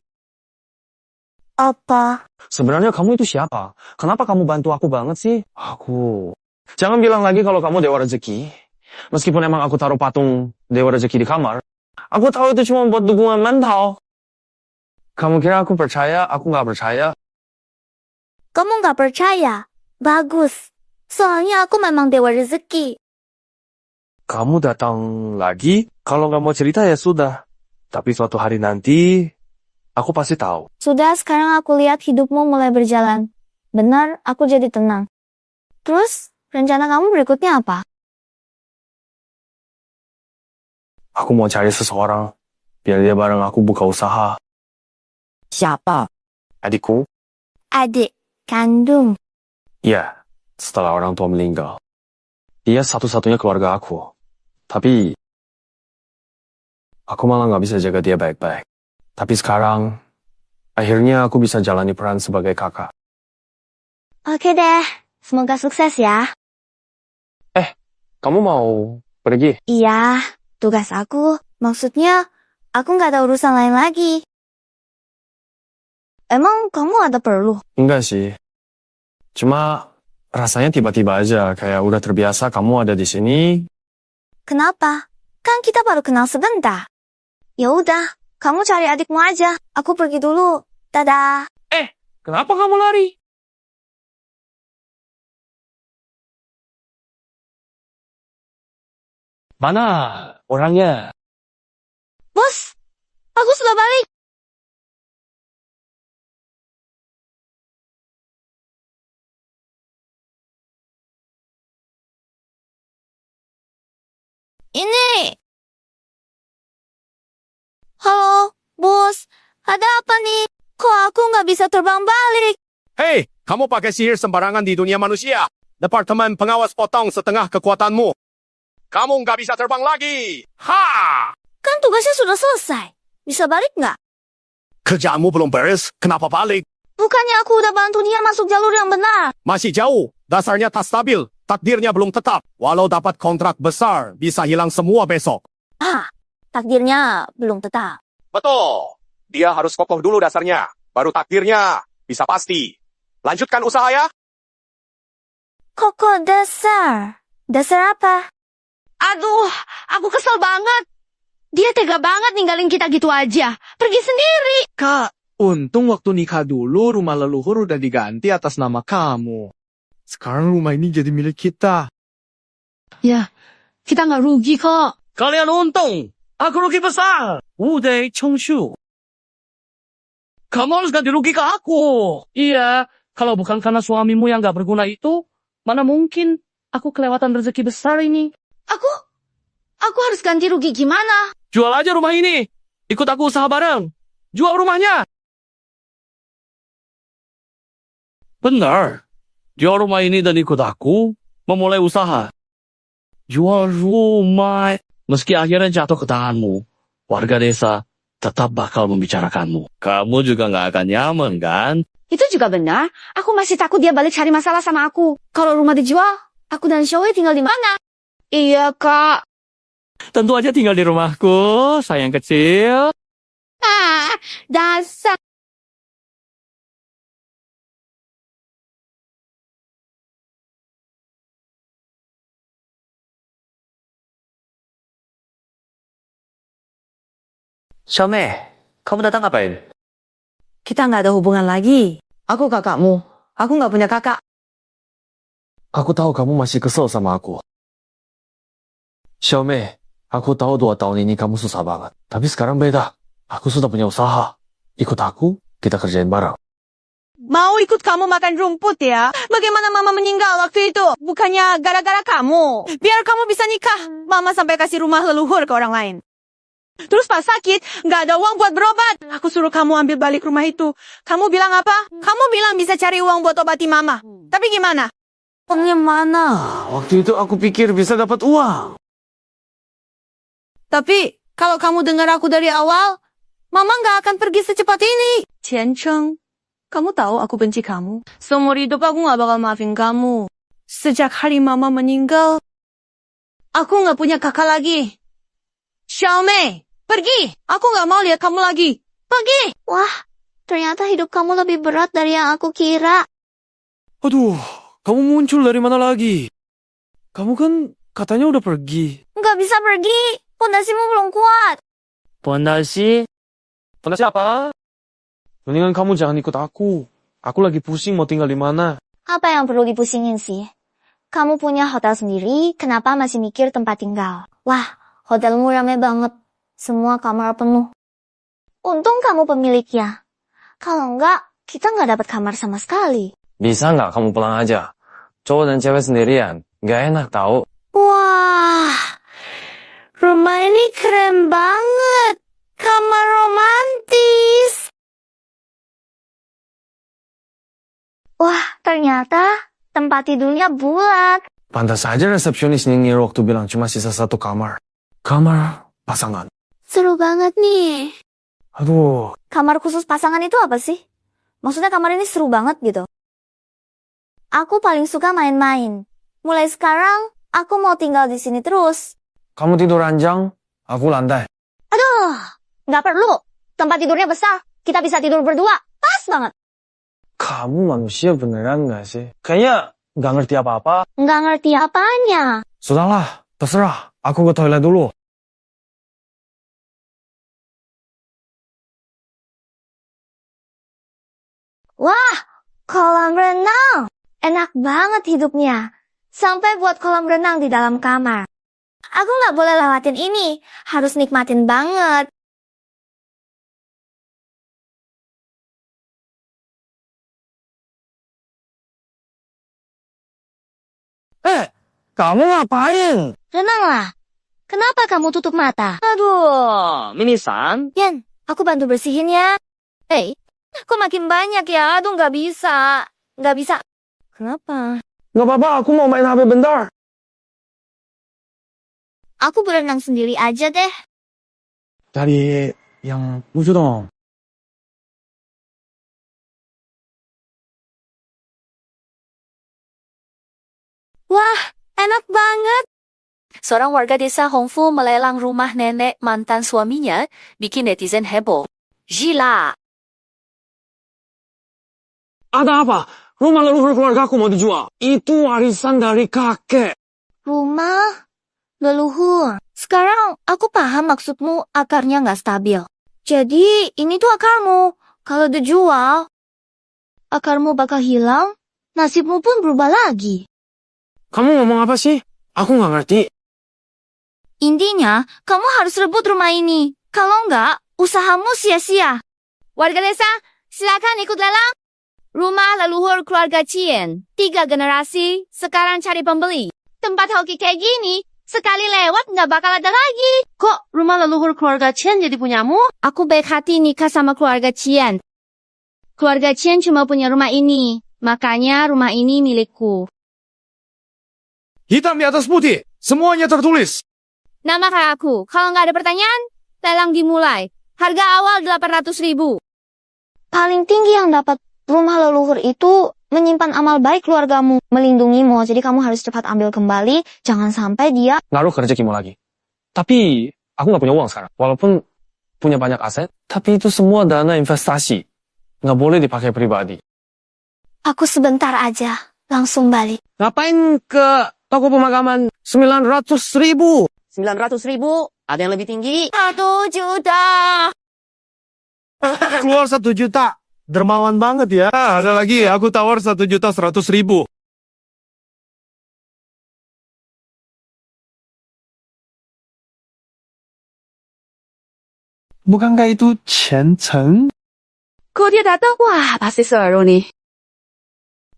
Speaker 3: Apa?
Speaker 2: Sebenarnya kamu itu siapa? Kenapa kamu bantu aku banget sih? Aku. Jangan bilang lagi kalau kamu dewa rezeki. Meskipun emang aku taruh patung dewa rezeki di kamar. Aku tahu itu cuma buat dukungan mental. Kamu kira aku percaya? Aku nggak percaya.
Speaker 3: Kamu nggak percaya? Bagus. Soalnya aku memang dewa rezeki.
Speaker 2: Kamu datang lagi? Kalau nggak mau cerita ya sudah. Tapi suatu hari nanti, aku pasti tahu.
Speaker 3: Sudah, sekarang aku lihat hidupmu mulai berjalan. Benar, aku jadi tenang. Terus, rencana kamu berikutnya apa?
Speaker 2: Aku mau cari seseorang, biar dia bareng aku buka usaha.
Speaker 10: Siapa?
Speaker 2: Adikku?
Speaker 3: Adik kandung.
Speaker 2: Iya, setelah orang tua meninggal. Dia satu-satunya keluarga aku. Tapi, aku malah nggak bisa jaga dia baik-baik. Tapi sekarang, akhirnya aku bisa jalani peran sebagai kakak.
Speaker 3: Oke deh, semoga sukses ya.
Speaker 2: Kamu mau pergi?
Speaker 3: Iya, tugas aku. Maksudnya, aku nggak ada urusan lain lagi. Emang kamu ada perlu?
Speaker 2: Enggak sih. Cuma, rasanya tiba-tiba aja, kayak udah terbiasa kamu ada di sini.
Speaker 3: Kenapa? Kan kita baru kenal sebentar. Ya udah, kamu cari adikmu aja. Aku pergi dulu. Dadah.
Speaker 9: Kenapa kamu lari? Mana orangnya?
Speaker 3: Bos, aku sudah balik. Ini. Halo, bos. Ada apa nih? Kok aku nggak bisa terbang balik?
Speaker 5: Hei, kamu pakai sihir sembarangan di dunia manusia. Departemen pengawas potong setengah kekuatanmu. Kamu nggak bisa terbang lagi. Ha!
Speaker 3: Kan tugasnya sudah selesai. Bisa balik nggak?
Speaker 5: Kerjaanmu belum beres, kenapa balik?
Speaker 3: Bukannya aku udah bantu dia masuk jalur yang benar.
Speaker 5: Masih jauh, dasarnya tak stabil, takdirnya belum tetap. Walau dapat kontrak besar, bisa hilang semua besok.
Speaker 3: Takdirnya belum tetap.
Speaker 5: Betul. Dia harus kokoh dulu dasarnya, baru takdirnya bisa pasti. Lanjutkan usaha ya.
Speaker 3: Koko dasar. Dasar apa?
Speaker 13: Aduh, aku kesel banget. Dia tega banget ninggalin kita gitu aja. Pergi sendiri.
Speaker 6: Kak, untung waktu nikah dulu rumah leluhur udah diganti atas nama kamu. Sekarang rumah ini jadi milik kita.
Speaker 13: Ya, kita nggak rugi kok.
Speaker 9: Kalian untung. Aku rugi besar. Udai Chongshu. Kamu harus ganti rugi ke aku. Iya, kalau bukan karena suamimu yang gak berguna itu, mana mungkin aku kelewatan rezeki besar ini.
Speaker 13: Aku harus ganti rugi gimana?
Speaker 9: Jual aja rumah ini. Ikut aku usaha bareng. Jual rumahnya. Benar. Jual rumah ini dan ikut aku memulai usaha. Jual rumah. Meski akhirnya jatuh ke tanganmu, warga desa tetap bakal membicarakanmu. Kamu juga nggak akan nyaman, kan?
Speaker 13: Itu juga benar. Aku masih takut dia balik cari masalah sama aku. Kalau rumah dijual, aku dan Shoei tinggal di mana? Iya, Kak.
Speaker 9: Tentu aja tinggal di rumahku, sayang kecil.
Speaker 13: Dasar.
Speaker 9: Xiaomei, kamu datang ngapain?
Speaker 10: Kita nggak ada hubungan lagi. Aku kakakmu. Aku nggak punya kakak.
Speaker 2: Aku tahu kamu masih kesel sama aku. Xiaomei, aku tahu 2 tahun ini kamu susah banget. Tapi sekarang beda. Aku sudah punya usaha. Ikut aku, kita kerjain bareng.
Speaker 10: Mau ikut kamu makan rumput ya? Bagaimana mama meninggal waktu itu? Bukannya gara-gara kamu. Biar kamu bisa nikah. Mama sampai kasih rumah leluhur ke orang lain. Terus pas sakit, nggak ada uang buat berobat. Aku suruh kamu ambil balik rumah itu. Kamu bilang apa? Kamu bilang bisa cari uang buat obati mama. Tapi gimana?
Speaker 2: Uangnya mana? Waktu itu aku pikir bisa dapat uang.
Speaker 10: Tapi, kalau kamu dengar aku dari awal, mama nggak akan pergi secepat ini. Qiancheng, kamu tahu aku benci kamu. Seumur hidup aku nggak bakal maafin kamu. Sejak hari mama meninggal, aku nggak punya kakak lagi. Xiaomei, pergi! Aku nggak mau lihat kamu lagi. Pergi!
Speaker 3: Wah, ternyata hidup kamu lebih berat dari yang aku kira.
Speaker 2: Aduh, kamu muncul dari mana lagi? Kamu kan katanya udah pergi.
Speaker 3: Nggak bisa pergi. Pondasimu belum kuat.
Speaker 9: Pondasi?
Speaker 2: Pondasi apa? Mendingan kamu jangan ikut aku. Aku lagi pusing mau tinggal di mana.
Speaker 3: Apa yang perlu dipusingin sih? Kamu punya hotel sendiri, kenapa masih mikir tempat tinggal? Wah, hotelmu ramai banget. Semua kamar penuh. Untung kamu pemiliknya. Kalau enggak, kita nggak dapat kamar sama sekali.
Speaker 2: Bisa nggak kamu pulang aja? Cowok dan cewek sendirian. Nggak enak tahu.
Speaker 10: Wah, rumah ini keren banget. Kamar romantis.
Speaker 3: Wah, ternyata tempat tidurnya bulat.
Speaker 2: Pantas saja resepsionis nyinyir waktu bilang cuma sisa satu kamar. Kamar pasangan.
Speaker 3: Seru banget nih.
Speaker 2: Aduh,
Speaker 3: Kamar khusus pasangan itu apa sih? Maksudnya kamar ini seru banget gitu. Aku paling suka main-main. Mulai sekarang, aku mau tinggal di sini terus.
Speaker 2: kamu tidur ranjang, aku lantai.
Speaker 3: Aduh, nggak perlu. Tempat tidurnya besar. Kita bisa tidur berdua. Pas banget.
Speaker 2: Kamu manusia beneran nggak sih? Kayaknya nggak ngerti apa-apa.
Speaker 3: Nggak ngerti apanya.
Speaker 2: Sudahlah, terserah. Aku ke toilet dulu.
Speaker 3: Wah, kolam renang. Enak banget hidupnya. Sampai buat kolam renang di dalam kamar. Aku nggak boleh lewatin ini. Harus nikmatin banget.
Speaker 11: Kamu ngapain?
Speaker 3: Renanglah. Kenapa kamu tutup mata?
Speaker 11: Aduh, Minisan.
Speaker 3: Yan, aku bantu bersihin ya. Kok makin banyak ya? Aduh, nggak bisa. Nggak bisa. Kenapa?
Speaker 2: Nggak apa-apa, aku mau main HP bentar.
Speaker 3: Aku berenang sendiri aja deh.
Speaker 2: Cari yang lucu dong.
Speaker 3: Wah, enak banget. Seorang warga desa Hongfu melelang rumah nenek mantan suaminya, bikin netizen heboh. Gila.
Speaker 2: Ada apa? Rumah leluhur keluargaku mau dijual. Itu warisan dari kakek.
Speaker 3: Rumah leluhur. Sekarang aku paham maksudmu akarnya nggak stabil. Jadi ini tuh akarmu. Kalau dijual, akarmu bakal hilang, nasibmu pun berubah lagi.
Speaker 2: Kamu ngomong apa sih? Aku nggak ngerti.
Speaker 3: Intinya, kamu harus rebut rumah ini. Kalau nggak, usahamu sia-sia. Warga desa, silakan ikut lelang. Rumah leluhur keluarga Chien. 3 generasi, sekarang cari pembeli. Tempat hoki kayak gini, sekali lewat nggak bakal ada lagi.
Speaker 13: Kok rumah leluhur keluarga Chen jadi punyamu?
Speaker 3: Aku baik hati nikah sama keluarga Chien. Keluarga Chien cuma punya rumah ini. Makanya rumah ini milikku.
Speaker 1: Hitam di atas putih, semuanya tertulis.
Speaker 3: Nama kakakku. Kalau nggak ada pertanyaan, lelang dimulai. Harga awal 800.000. Paling tinggi yang dapat rumah leluhur itu menyimpan amal baik keluargamu, melindungimu. Jadi kamu harus cepat ambil kembali. Jangan sampai dia
Speaker 2: Ngaruh ke rezekimu lagi. Tapi aku nggak punya uang sekarang. Walaupun punya banyak aset, tapi itu semua dana investasi. Nggak boleh dipakai pribadi.
Speaker 3: Aku sebentar aja, langsung balik.
Speaker 9: Ngapain ke toko pemakaman?
Speaker 2: 900.000.
Speaker 13: 900.000, ada yang lebih tinggi.
Speaker 3: 1 juta.
Speaker 1: Keluar 1 juta. Dermawan banget ya. Ada lagi, aku tawar 1.100.000. Bukankah itu Chen Cheng?
Speaker 13: Kok dia datang? Wah, pasti seru nih.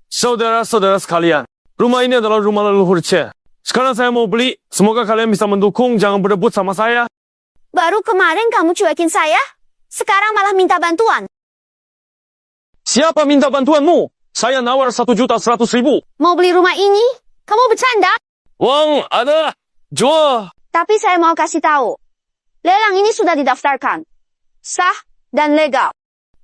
Speaker 2: Saudara-saudara sekalian, rumah ini adalah rumah leluhur Chen. Sekarang saya mau beli, semoga kalian bisa mendukung, jangan berebut sama saya.
Speaker 3: Baru kemarin kamu cuekin saya, sekarang malah minta bantuan.
Speaker 2: Siapa minta bantuanmu? Saya nawar 1.100.000.
Speaker 3: Mau beli rumah ini? Kamu bercanda?
Speaker 2: Uang ada, jual.
Speaker 3: Tapi saya mau kasih tahu. Lelang ini sudah didaftarkan. Sah dan legal.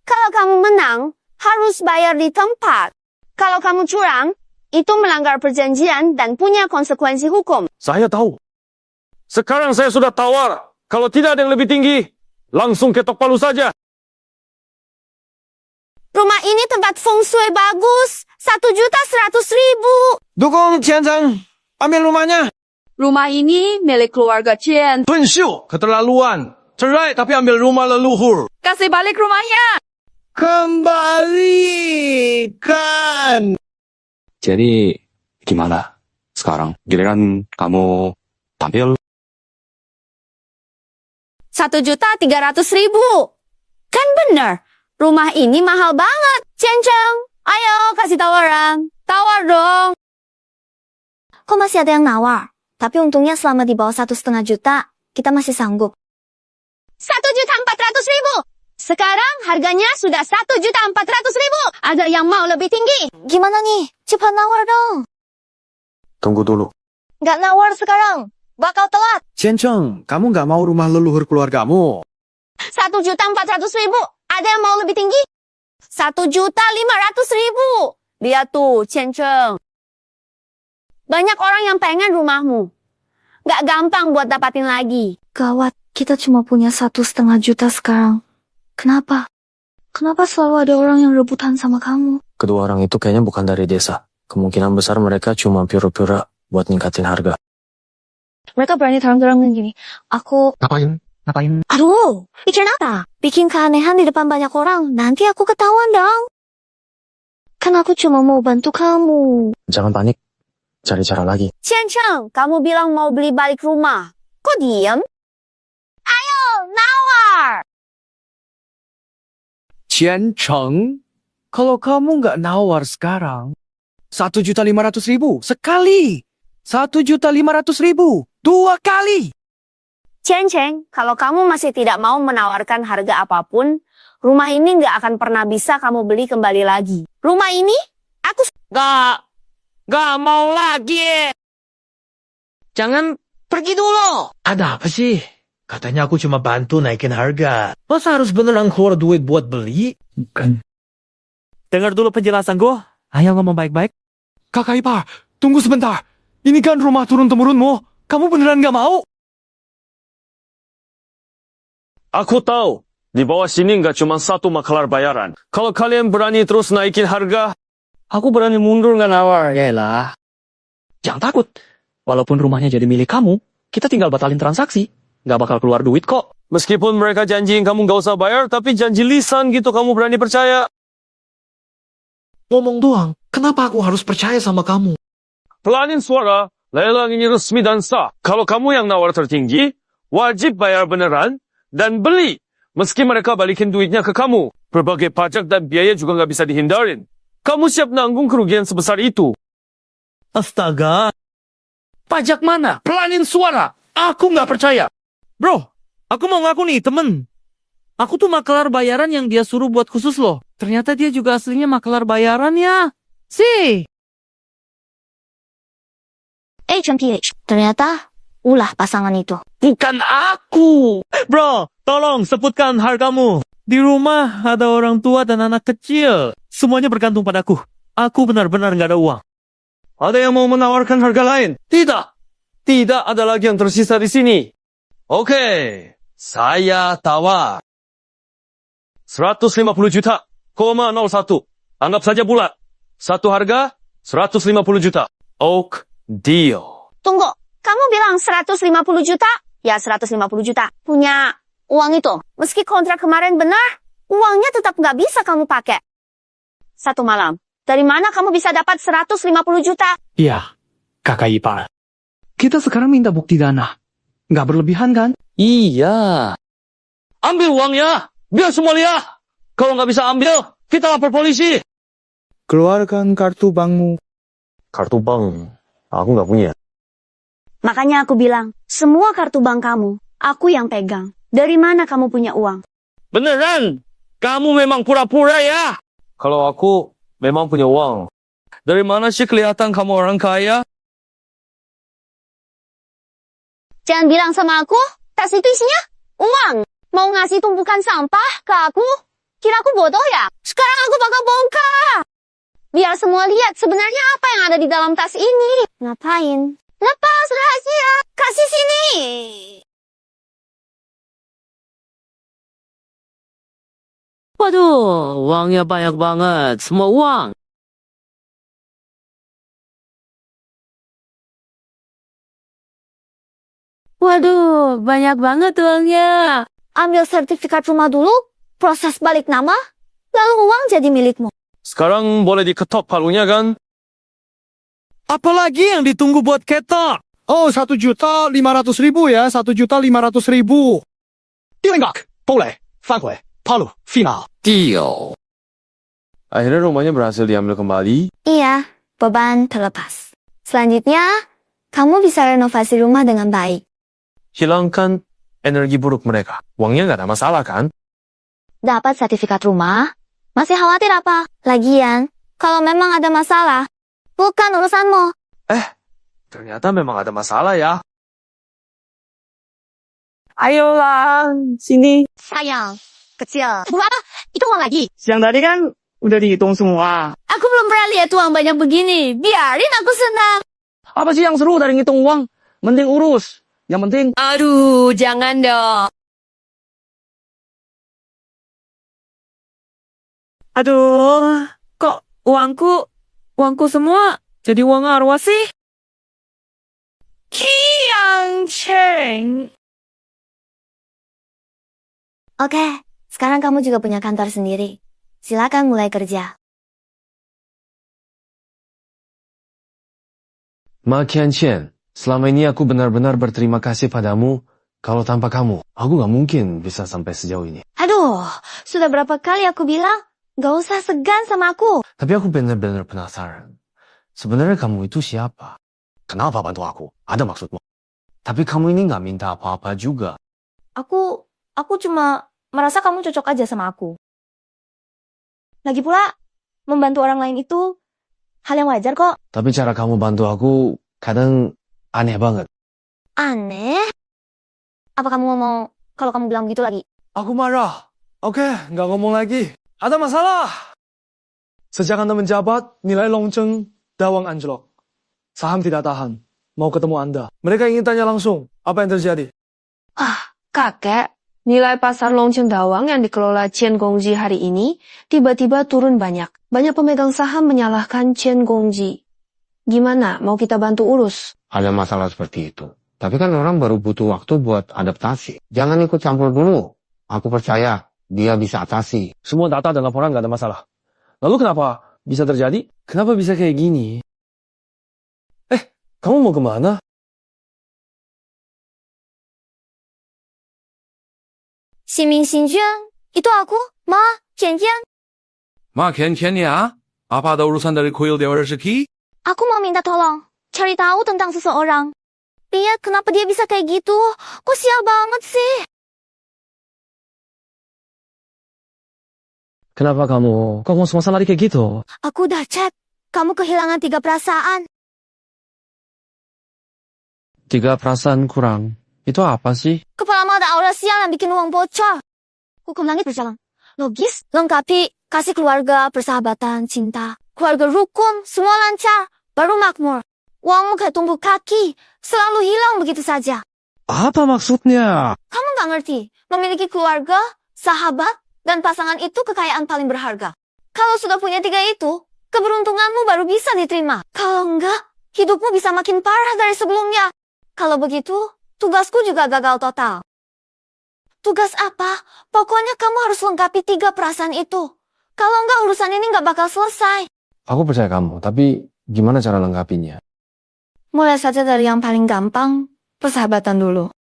Speaker 3: Kalau kamu menang, harus bayar di tempat. Kalau kamu curang, itu melanggar perjanjian dan punya konsekuensi hukum.
Speaker 2: Saya tahu. Sekarang saya sudah tawar. Kalau tidak ada yang lebih tinggi, langsung ketok palu saja.
Speaker 3: Rumah ini tempat feng shui bagus. 1.100.000.
Speaker 2: Dukung Chen Cheng, ambil rumahnya.
Speaker 13: Rumah ini milik keluarga Chen.
Speaker 11: Pensiu, keterlaluan. Cerai tapi ambil rumah leluhur.
Speaker 13: Kasih balik rumahnya.
Speaker 11: Kembalikan.
Speaker 12: Jadi, gimana? Sekarang giliran kamu tampil.
Speaker 3: 1.300.000. Kan bener, rumah ini mahal banget. Chen Cheng, Ayo, kasih tawaran. Tawar dong. Kok masih ada yang nawar? Tapi untungnya selama di bawah 1,5 juta, kita masih sanggup. 1.400.000. Sekarang harganya sudah 1.400.000. Ada yang mau lebih tinggi? Gimana nih? Cepat nawar dong.
Speaker 6: Tunggu dulu.
Speaker 3: Nggak nawar sekarang. Bakal telat.
Speaker 6: Cianceng, kamu nggak mau rumah leluhur keluargamu?
Speaker 3: 1.400.000. Ada yang mau lebih tinggi? 1.500.000. Lihat tuh, Cianceng. Banyak orang yang pengen rumahmu. Nggak gampang buat dapatin lagi. Gawat, kita cuma punya 1,5 juta sekarang. Kenapa? Kenapa selalu ada orang yang rebutan sama kamu?
Speaker 2: Kedua orang itu kayaknya bukan dari desa. Kemungkinan besar mereka cuma pura-pura buat ningkatin harga.
Speaker 3: Mereka berani terang-terangan gini. Aku...
Speaker 6: Ngapain?
Speaker 3: Aduh, bikin apa? Bikin keanehan di depan banyak orang. Nanti aku ketahuan dong. Kan aku cuma mau bantu kamu.
Speaker 2: Jangan panik. Cari cara lagi.
Speaker 3: Cianceng, kamu bilang mau beli balik rumah. Kok diem? Ayo, nawar!
Speaker 6: Cianceng, kalau kamu nggak nawar sekarang, 1.500.000 sekali. 1.500.000 2 kali.
Speaker 3: Cianceng, kalau kamu masih tidak mau menawarkan harga apapun, rumah ini nggak akan pernah bisa kamu beli kembali lagi. Rumah ini, aku...
Speaker 9: Gak mau lagi. Jangan pergi dulu.
Speaker 11: Ada apa sih? Katanya aku cuma bantu naikin harga. Masa harus beneran keluar duit buat beli?
Speaker 6: Bukan.
Speaker 9: Dengar dulu penjelasan gue.
Speaker 11: Ayo ngomong baik-baik.
Speaker 6: Kakak ipar, tunggu sebentar. Ini kan rumah turun-temurunmu. Kamu beneran nggak mau?
Speaker 2: Aku tahu, di bawah sini nggak cuma satu maklar bayaran. Kalau kalian berani terus naikin harga, aku berani mundur nggak nawar.
Speaker 14: Yaelah. Jangan takut. Walaupun rumahnya jadi milik kamu, kita tinggal batalin transaksi. Nggak bakal keluar duit kok.
Speaker 2: Meskipun mereka janjiin kamu nggak usah bayar, tapi janji lisan gitu kamu berani percaya.
Speaker 11: Ngomong doang, kenapa aku harus percaya sama kamu?
Speaker 2: Pelanin suara, lelang ini resmi dan sah. Kalau kamu yang nawar tertinggi, wajib bayar beneran dan beli. Meski mereka balikin duitnya ke kamu. Berbagai pajak dan biaya juga nggak bisa dihindarin. Kamu siap nanggung kerugian sebesar itu?
Speaker 11: Astaga. Pajak mana? Pelanin suara. Aku nggak percaya.
Speaker 9: Bro, aku mau ngaku nih temen. Aku tuh makelar bayaran yang dia suruh buat khusus loh. Ternyata dia juga aslinya makelar bayaran ya. Sih.
Speaker 3: HMPH. Ternyata ulah pasangan itu.
Speaker 9: Bukan aku. Bro, tolong sebutkan hargamu. Di rumah ada orang tua dan anak kecil. Semuanya bergantung padaku. Aku benar-benar nggak ada uang.
Speaker 2: Ada yang mau menawarkan harga lain? Tidak. Tidak ada lagi yang tersisa di sini. Oke, saya tawar. 150 juta, 01. Anggap saja bulat. Satu harga, 150 juta. Oak deal.
Speaker 3: Tunggu, kamu bilang 150 juta? Ya 150 juta. Punya uang itu. Meski kontrak kemarin benar, uangnya tetap nggak bisa kamu pakai. Satu malam. Dari mana kamu bisa dapat 150 juta?
Speaker 14: Iya, kakak ipar. Kita sekarang minta bukti dana. Nggak berlebihan kan?
Speaker 2: Iya. Ambil uangnya, biar semua lihat. Kalau nggak bisa ambil, kita lapor polisi.
Speaker 6: Keluarkan kartu bankmu.
Speaker 2: Kartu bank, aku nggak punya.
Speaker 3: Makanya aku bilang, semua kartu bank kamu, aku yang pegang. Dari mana kamu punya uang?
Speaker 9: Beneran? Kamu memang pura-pura ya?
Speaker 2: Kalau aku memang punya uang. Dari mana sih kelihatan kamu orang kaya?
Speaker 3: Jangan bilang sama aku, tas itu isinya uang. Mau ngasih tumpukan sampah ke aku? Kira aku bodoh ya? Sekarang aku bakal bongkar. Biar semua lihat sebenarnya apa yang ada di dalam tas ini. Ngapain? Lepas rahasia. Kasih sini.
Speaker 9: Waduh, uangnya banyak banget. Semua uang.
Speaker 3: Waduh, banyak banget uangnya. Ambil sertifikat rumah dulu, proses balik nama, lalu uang jadi milikmu.
Speaker 2: Sekarang boleh diketok palunya kan?
Speaker 11: Apalagi yang ditunggu buat ketok?
Speaker 6: Oh, 1.500.000 ya, 1.500.000.
Speaker 14: Deal enggak? Boleh. 反悔。Palu. Final.
Speaker 2: Deal. Akhirnya rumahnya berhasil diambil kembali.
Speaker 8: Iya, beban terlepas. Selanjutnya, kamu bisa renovasi rumah dengan baik.
Speaker 2: Hilangkan energi buruk mereka. Uangnya nggak ada masalah kan?
Speaker 3: Dapat sertifikat rumah? Masih khawatir apa?
Speaker 8: Lagian, kalau memang ada masalah, bukan urusanmu.
Speaker 2: Ternyata memang ada masalah ya.
Speaker 10: Ayolah, sini.
Speaker 3: Sayang, kecil. Bu apa? Itu uang lagi.
Speaker 10: Siang tadi kan udah dihitung semua.
Speaker 3: Aku belum pernah lihat uang banyak begini. Biarin aku senang.
Speaker 9: Apa sih yang seru dari ngitung uang? Mending urus. Yang penting...
Speaker 13: Aduh, jangan dong.
Speaker 10: Aduh, kok uangku semua jadi uang arwah sih? Kiang Cheng.
Speaker 8: Oke, sekarang kamu juga punya kantor sendiri. Silakan mulai kerja.
Speaker 2: Ma Qianqian, selama ini aku benar-benar berterima kasih padamu. Kalau tanpa kamu, aku nggak mungkin bisa sampai sejauh ini.
Speaker 8: Aduh, sudah berapa kali aku bilang, gak usah segan sama aku.
Speaker 2: Tapi aku benar-benar penasaran. Sebenarnya kamu itu siapa? Kenapa bantu aku? Ada maksudmu? Tapi kamu ini nggak minta apa-apa juga.
Speaker 8: Aku cuma merasa kamu cocok aja sama aku. Lagi pula, membantu orang lain itu hal yang wajar kok.
Speaker 2: Tapi cara kamu bantu aku kadang aneh banget.
Speaker 8: Aneh? Apa kamu ngomong kalau kamu bilang begitu lagi?
Speaker 1: Aku marah. Oke, nggak ngomong lagi. Ada masalah. Sejak Anda menjabat, nilai Longcheng dawang anjlok. Saham tidak tahan. Mau ketemu Anda. Mereka ingin tanya langsung, apa yang terjadi?
Speaker 8: Kakek, nilai pasar Longcheng Dawang yang dikelola Chen Gongji hari ini tiba-tiba turun banyak. Banyak pemegang saham menyalahkan Chen Gongji. Gimana, mau kita bantu urus?
Speaker 7: Ada masalah seperti itu. Tapi kan orang baru butuh waktu buat adaptasi. Jangan ikut campur dulu. Aku percaya dia bisa atasi.
Speaker 9: Semua data dan laporan nggak ada masalah. Lalu kenapa bisa terjadi?
Speaker 2: Kenapa bisa kayak gini? Kamu mau kemana?
Speaker 8: Ximing Xinjuan, itu aku, Ma Qianqian.
Speaker 1: Ma Qianqian ya? Apa ada urusan dari kuil Dewa Rezeki?
Speaker 8: Aku mau minta tolong, cari tahu tentang seseorang. Lihat kenapa dia bisa kayak gitu. Kok sial banget sih?
Speaker 9: Kenapa kamu? Kok ngomong lari kayak gitu?
Speaker 8: Aku udah cek, kamu kehilangan 3 perasaan.
Speaker 9: 3 perasaan kurang. Itu apa sih?
Speaker 8: Kepalamu ada aura sial yang bikin uang bocor. Hukum langit berjalan. Logis, lengkapi, kasih keluarga, persahabatan, cinta. Keluarga rukun, semua lancar, baru makmur. Uangmu kayak tumbuh kaki, selalu hilang begitu saja.
Speaker 9: Apa maksudnya?
Speaker 8: Kamu nggak ngerti, memiliki keluarga, sahabat, dan pasangan itu kekayaan paling berharga. Kalau sudah punya 3 itu, keberuntunganmu baru bisa diterima. Kalau enggak, hidupmu bisa makin parah dari sebelumnya. Kalau begitu, tugasku juga gagal total. Tugas apa? Pokoknya kamu harus lengkapi 3 perasaan itu. Kalau enggak, urusan ini nggak bakal selesai.
Speaker 2: Aku percaya kamu, tapi gimana cara lengkapinya?
Speaker 8: Mulai saja dari yang paling gampang, persahabatan dulu.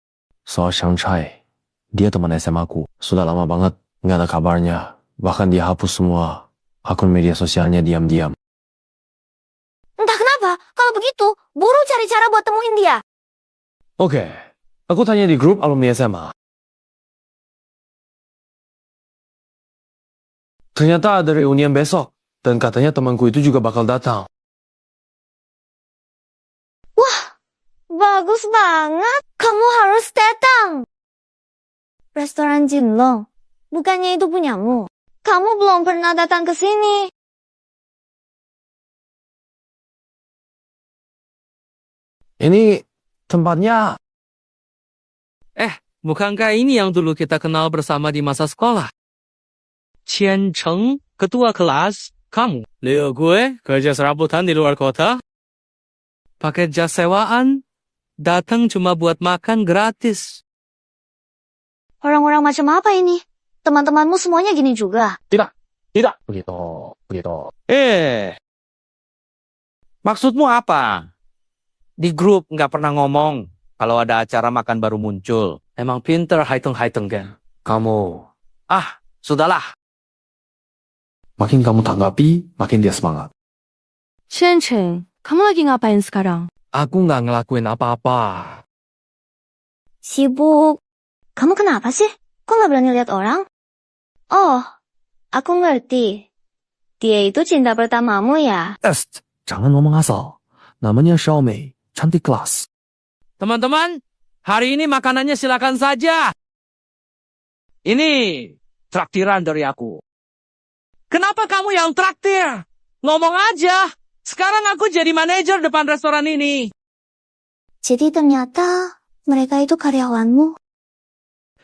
Speaker 2: Soal Shang Chai, dia teman SMA aku. Sudah lama banget, nggak ada kabarnya. Bahkan dia hapus semua akun media sosialnya diam-diam.
Speaker 8: Entah kenapa, kalau begitu, buru cari cara buat temuin dia.
Speaker 2: Oke, aku tanya di grup alumni SMA. Ternyata ada reunian besok, dan katanya temanku itu juga bakal datang.
Speaker 8: Wah, bagus banget. Kamu harus datang. Restoran Jinlong, bukannya itu punyamu. Kamu belum pernah datang ke sini.
Speaker 2: Ini tempatnya...
Speaker 9: Bukankah ini yang dulu kita kenal bersama di masa sekolah? Qian Cheng, ketua kelas, kamu. Leo gue, kerja serabutan di luar kota. Pakai jas sewaan, datang cuma buat makan gratis.
Speaker 8: Orang-orang macam apa ini? Teman-temanmu semuanya gini juga.
Speaker 9: Tidak. Begitu.
Speaker 11: Maksudmu apa? Di grup nggak pernah ngomong. Kalau ada acara makan baru muncul.
Speaker 9: Emang pinter hitung-hitung kan?
Speaker 2: Kamu...
Speaker 11: Sudahlah.
Speaker 6: Makin kamu tanggapi, makin dia semangat.
Speaker 10: Chen Cheng, kamu lagi ngapain sekarang?
Speaker 6: Aku nggak ngelakuin apa-apa.
Speaker 3: Sibuk. Kamu kenapa sih? Kok nggak berani lihat orang? Oh, aku ngerti. Dia itu cinta pertamamu ya?
Speaker 6: Jangan ngomong asal. Namanya Xiaomei, cantik kelas.
Speaker 9: Teman-teman, hari ini makanannya silakan saja. Ini traktiran dari aku. Kenapa kamu yang traktir? Ngomong aja. Sekarang aku jadi manajer depan restoran ini.
Speaker 3: Jadi ternyata mereka itu karyawanmu?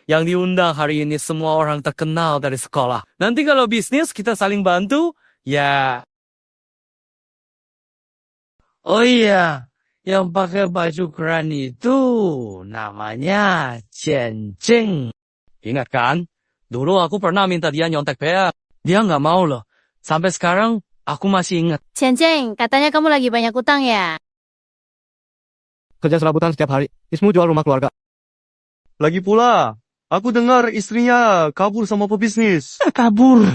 Speaker 9: Yang diundang hari ini semua orang terkenal dari sekolah. Nanti kalau bisnis kita saling bantu, ya. Oh iya, yang pakai baju keren itu namanya Chen Cheng. Ingat kan? Dulu aku pernah minta dia nyontek bea. Dia nggak mau loh. Sampai sekarang aku masih ingat.
Speaker 13: Chen Cheng, katanya kamu lagi banyak utang ya?
Speaker 6: Kerja serabutan setiap hari. Ismu jual rumah keluarga. Lagi pula, aku dengar istrinya kabur sama pebisnis.
Speaker 2: Kabur.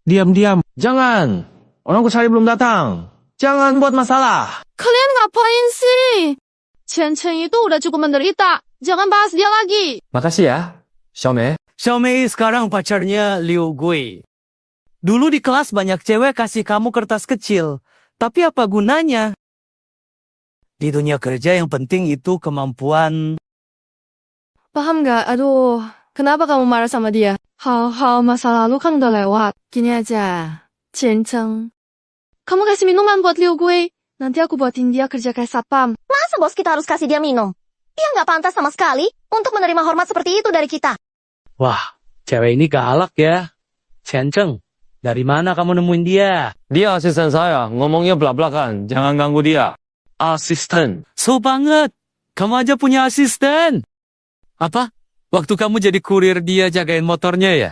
Speaker 2: Diam-diam. Jangan. Orang ku cari belum datang. Jangan buat masalah.
Speaker 10: Kalian ngapain sih? Chen Cheng itu udah cukup menderita. Jangan bahas dia lagi.
Speaker 6: Makasih ya, Xiaomei.
Speaker 9: Xiaomei sekarang pacarnya Liu Gui. Dulu di kelas banyak cewek kasih kamu kertas kecil. Tapi apa gunanya? Di dunia kerja yang penting itu kemampuan.
Speaker 10: Paham gak? Aduh, kenapa kamu marah sama dia? Hal-hal masa lalu kan udah lewat. Gini aja, Chen Cheng. Kamu kasih minuman buat Liu Gui. Nanti aku buatin dia kerja kayak satpam.
Speaker 3: Masa bos kita harus kasih dia minum? Dia nggak pantas sama sekali untuk menerima hormat seperti itu dari kita.
Speaker 9: Wah, cewek ini galak ya. Chen Cheng, dari mana kamu nemuin dia?
Speaker 2: Dia asisten saya. Ngomongnya belak-belakan. Jangan ganggu dia.
Speaker 9: Asisten. So banget. Kamu aja punya asisten. Apa? Waktu kamu jadi kurir dia jagain motornya ya?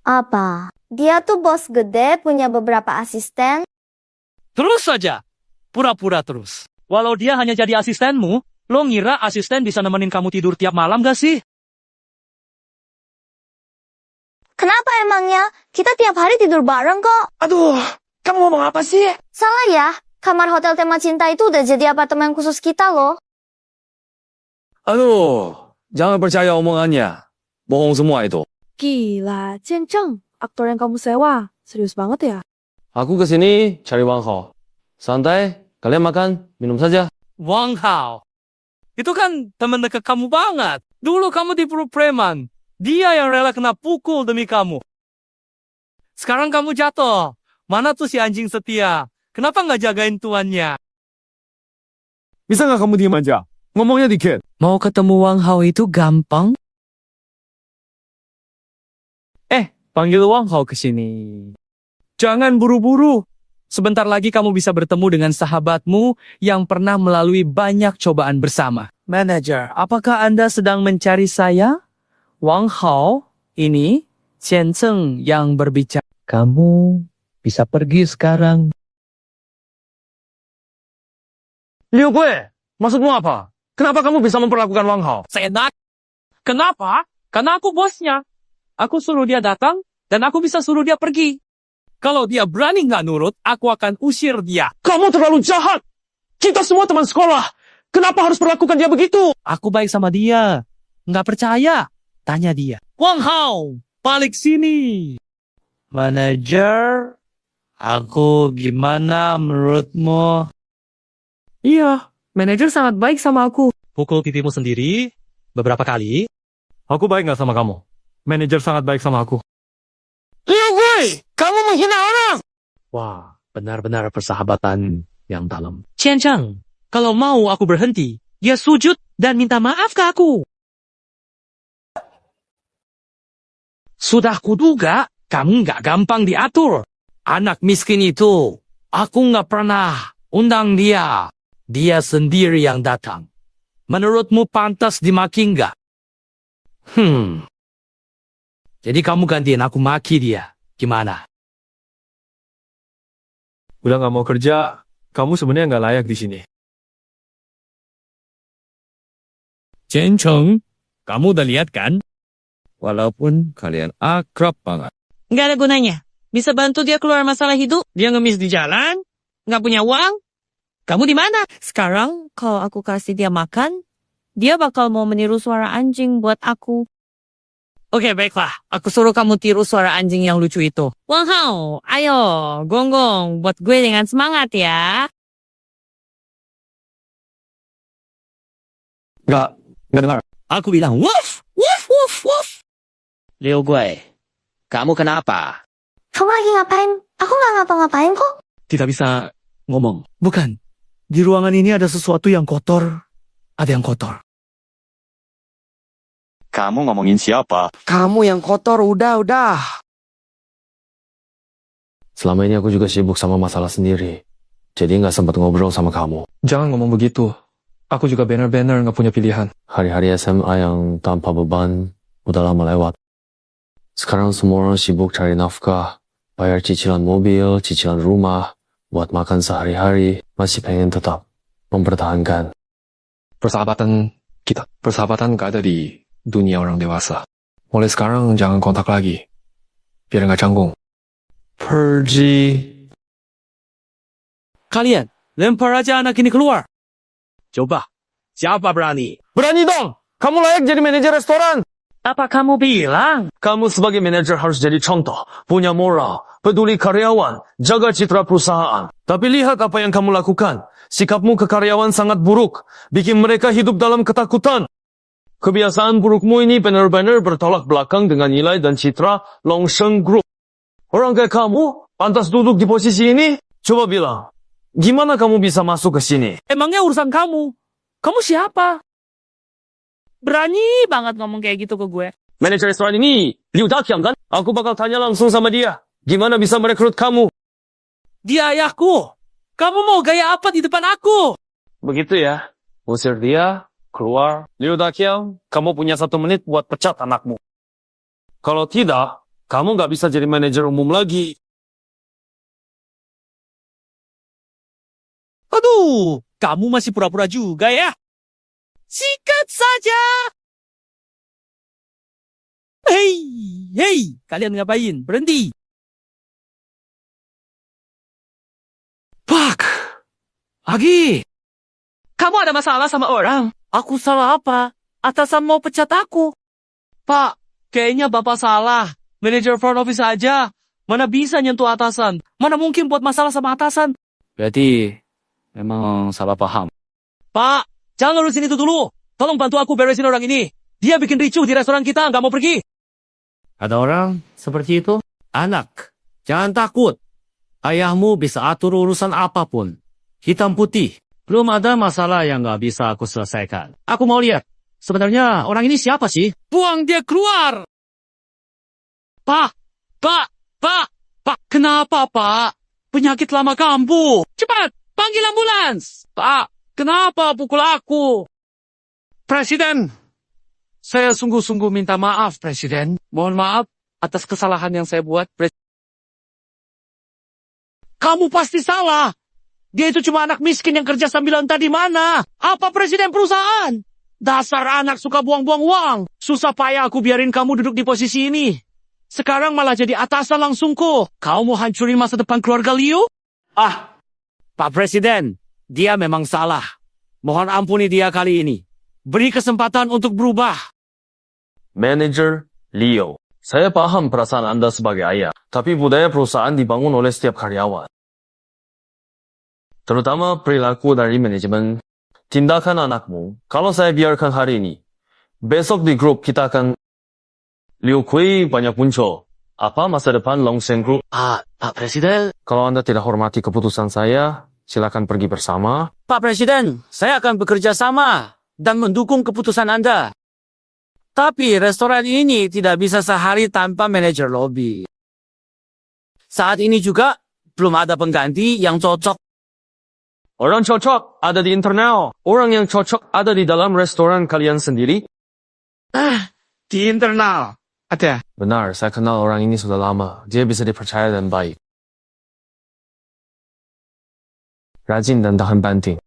Speaker 3: Apa? Dia tuh bos gede, punya beberapa asisten.
Speaker 9: Terus saja. Pura-pura terus. Walau dia hanya jadi asistenmu, lo ngira asisten bisa nemenin kamu tidur tiap malam gak sih?
Speaker 3: Kenapa emangnya? Kita tiap hari tidur bareng kok.
Speaker 2: Aduh, kamu ngomong apa sih?
Speaker 3: Salah ya? Kamar hotel tema cinta itu udah jadi apartemen khusus kita loh.
Speaker 2: Aduh, jangan percaya omongannya. Bohong semua itu.
Speaker 10: Gila, Chen Cheng. Aktor yang kamu sewa. Serius banget ya?
Speaker 2: Aku kesini cari Wang Hao. Santai, kalian makan, minum saja.
Speaker 9: Wang Hao. Itu kan temen dekat kamu banget. Dulu kamu di perut preman. Dia yang rela kena pukul demi kamu. Sekarang kamu jatuh. Mana tuh si anjing setia? Kenapa nggak jagain tuannya?
Speaker 1: Bisa nggak kamu diem aja? Ngomongnya dikit.
Speaker 9: Mau ketemu Wang Hao itu gampang? Panggil Wang Hao ke sini. Jangan buru-buru. Sebentar lagi kamu bisa bertemu dengan sahabatmu yang pernah melalui banyak cobaan bersama. Manager, apakah Anda sedang mencari saya? Wang Hao, ini Chen Cheng yang berbicara.
Speaker 12: Kamu bisa pergi sekarang.
Speaker 2: Liu Gui, maksudmu apa? Kenapa kamu bisa memperlakukan Wang Hao?
Speaker 9: Seenak. Kenapa? Karena aku bosnya. Aku suruh dia datang, dan aku bisa suruh dia pergi. Kalau dia berani nggak nurut, aku akan usir dia.
Speaker 2: Kamu terlalu jahat. Kita semua teman sekolah. Kenapa harus perlakukan dia begitu?
Speaker 9: Aku baik sama dia. Nggak percaya? Tanya dia. Wang Hao, balik sini. Manager, aku gimana menurutmu?
Speaker 10: Iya, manajer sangat baik sama aku.
Speaker 9: Pukul pipimu sendiri beberapa kali.
Speaker 1: Aku baik nggak sama kamu? Manajer sangat baik sama aku.
Speaker 11: Liu Gui, kamu menghina orang.
Speaker 9: Wah, benar-benar persahabatan yang dalam. Chen Cheng, kalau mau aku berhenti, dia sujud dan minta maaf ke aku. Sudah kuduga, kamu nggak gampang diatur. Anak miskin itu, aku nggak pernah undang dia. Dia sendiri yang datang. Menurutmu pantas dimaki nggak? Jadi kamu gantiin aku maki dia. Gimana?
Speaker 1: Udah nggak mau kerja, kamu sebenarnya nggak layak di sini.
Speaker 9: Chen Cheng, kamu udah lihat kan? Walaupun kalian akrab banget.
Speaker 10: Nggak ada gunanya. Bisa bantu dia keluar masalah hidup. Dia ngemis di jalan. Nggak punya uang. Kamu di mana? Sekarang, kalau aku kasih dia makan, dia bakal mau meniru suara anjing buat aku. Oke, baiklah. Aku suruh kamu tiru suara anjing yang lucu itu. Wow, ayo, gonggong buat gue dengan semangat ya.
Speaker 2: Nggak dengar.
Speaker 9: Aku bilang, woof, woof, woof, woof. Liu Gui, kamu kenapa?
Speaker 3: Kamu lagi ngapain? Aku nggak ngapa-ngapain kok.
Speaker 9: Tidak bisa ngomong.
Speaker 11: Bukan. Di ruangan ini ada sesuatu yang kotor. Ada yang kotor.
Speaker 2: Kamu ngomongin siapa?
Speaker 6: Kamu yang kotor, udah.
Speaker 1: Selama ini aku juga sibuk sama masalah sendiri. Jadi nggak sempat ngobrol sama kamu.
Speaker 2: Jangan ngomong begitu. Aku juga benar-benar nggak punya pilihan.
Speaker 1: Hari-hari SMA yang tanpa beban udah lama lewat. Sekarang semua orang sibuk cari nafkah, bayar cicilan mobil, cicilan rumah, buat makan sehari-hari, masih pengen tetap mempertahankan.
Speaker 2: Persahabatan nggak ada di dunia orang dewasa. Mulai sekarang jangan kontak lagi. Biar nggak canggung.
Speaker 1: Pergi.
Speaker 9: Kalian, lempar aja anak ini keluar. Coba, siapa berani?
Speaker 2: Berani dong! Kamu layak jadi manajer restoran!
Speaker 10: Apa kamu bilang?
Speaker 2: Kamu sebagai manajer harus jadi contoh, punya moral, peduli karyawan, jaga citra perusahaan. Tapi lihat apa yang kamu lakukan. Sikapmu ke karyawan sangat buruk, bikin mereka hidup dalam ketakutan. Kebiasaan burukmu ini benar-benar bertolak belakang dengan nilai dan citra Longsheng Group. Orang kayak kamu, pantas duduk di posisi ini? Coba bilang, gimana kamu bisa masuk ke sini?
Speaker 9: Emangnya urusan kamu? Kamu siapa? Berani banget ngomong kayak gitu ke gue.
Speaker 2: Manajer restoran ini, Liu Daqiang kan? Aku bakal tanya langsung sama dia. Gimana bisa merekrut kamu?
Speaker 9: Dia ayahku. Kamu mau gaya apa di depan aku?
Speaker 2: Begitu ya. Usir dia, keluar. Liu Daqiang, kamu punya 1 menit buat pecat anakmu. Kalau tidak, kamu nggak bisa jadi manajer umum lagi.
Speaker 9: Aduh, kamu masih pura-pura juga ya. Sikat saja. Hei, kalian ngapain? Berhenti.
Speaker 11: Pak! Agi!
Speaker 10: Kamu ada masalah sama orang?
Speaker 9: Aku salah apa? Atasan mau pecat aku.
Speaker 10: Pak, kayaknya Bapak salah. Manajer front office aja. Mana bisa nyentuh atasan?
Speaker 9: Mana mungkin buat masalah sama atasan?
Speaker 12: Berarti memang salah paham.
Speaker 9: Pak, jangan urusin itu dulu. Tolong bantu aku beresin orang ini. Dia bikin ricuh di restoran kita, nggak mau pergi.
Speaker 11: Ada orang seperti itu? Anak, jangan takut. Ayahmu bisa atur urusan apapun. Hitam putih. Belum ada masalah yang nggak bisa aku selesaikan. Aku mau lihat. Sebenarnya orang ini siapa sih?
Speaker 9: Buang dia keluar. Pak, kenapa Pak? Penyakit lama kambuh. Cepat, panggil ambulans. Pak, kenapa pukul aku? Presiden, saya sungguh-sungguh minta maaf, Presiden. Mohon maaf atas kesalahan yang saya buat, Kamu pasti salah. Dia itu cuma anak miskin yang kerja sambilan tadi mana? Apa presiden perusahaan? Dasar anak suka buang-buang uang. Susah payah aku biarin kamu duduk di posisi ini. Sekarang malah jadi atasan langsungku. Kau mau hancurin masa depan keluarga Liu?
Speaker 11: Pak Presiden, dia memang salah. Mohon ampuni dia kali ini. Beri kesempatan untuk berubah.
Speaker 2: Manager Leo, saya paham perasaan Anda sebagai ayah, tapi budaya perusahaan dibangun oleh setiap karyawan. Terutama perilaku dari manajemen. Tindakan anakmu, kalau saya biarkan hari ini, besok di grup kita akan Liu Kui banyak muncul. Apa masa depan Longsheng Group?
Speaker 11: Pak Presiden.
Speaker 2: Kalau Anda tidak hormati keputusan saya, silakan pergi bersama.
Speaker 11: Pak Presiden, saya akan bekerja sama dan mendukung keputusan Anda. Tapi restoran ini tidak bisa sehari tanpa manajer lobby. Saat ini juga belum ada pengganti yang cocok.
Speaker 2: Orang cocok ada di internal. Orang yang cocok ada di dalam restoran kalian sendiri.
Speaker 11: Di internal. Ada.
Speaker 2: Benar, saya kenal orang ini sudah lama. Dia bisa dipercaya dan baik. Rajin dan tahan banting.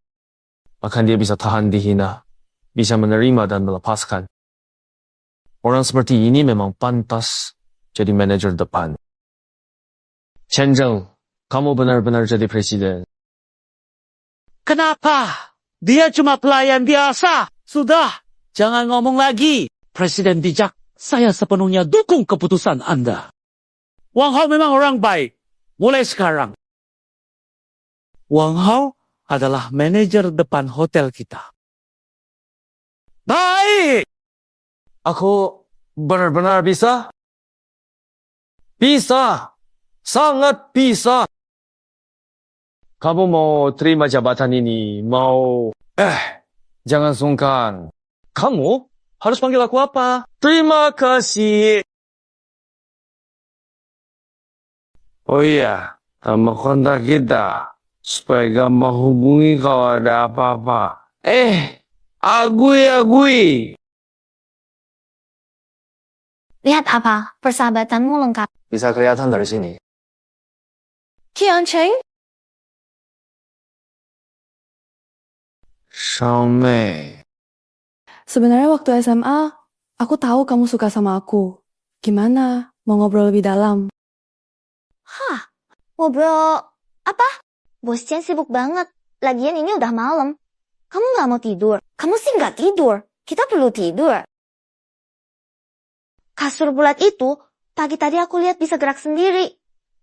Speaker 2: Bahkan dia bisa tahan dihina. Bisa menerima dan melepaskan. Orang seperti ini memang pantas jadi manajer depan. Chenjeng, kamu benar-benar jadi presiden.
Speaker 11: Kenapa? Dia cuma pelayan biasa. Sudah, jangan ngomong lagi. Presiden bijak, saya sepenuhnya dukung keputusan Anda. Wang Hao memang orang baik. Mulai sekarang. Wang Hao adalah manajer depan hotel kita. Baik!
Speaker 2: Aku benar-benar bisa? Bisa! Sangat bisa! Kamu mau terima jabatan ini, jangan sungkan. Kamu harus panggil aku apa? Terima kasih. Oh iya, tambah kontak kita. Supaya gampang hubungi kalau ada apa-apa. Agui.
Speaker 3: Lihat apa? Persahabatanmu lengkap.
Speaker 2: Bisa kelihatan dari sini.
Speaker 10: Qiancheng?
Speaker 2: Xiaomei.
Speaker 8: Sebenarnya waktu SMA, aku tahu kamu suka sama aku. Gimana? Mau ngobrol lebih dalam?
Speaker 3: Hah? Ngobrol apa? Bos Chen sibuk banget. Lagian ini udah malam. Kamu nggak mau tidur? Kamu sih nggak tidur. Kita perlu tidur. Kasur bulat itu, pagi tadi aku lihat bisa gerak sendiri.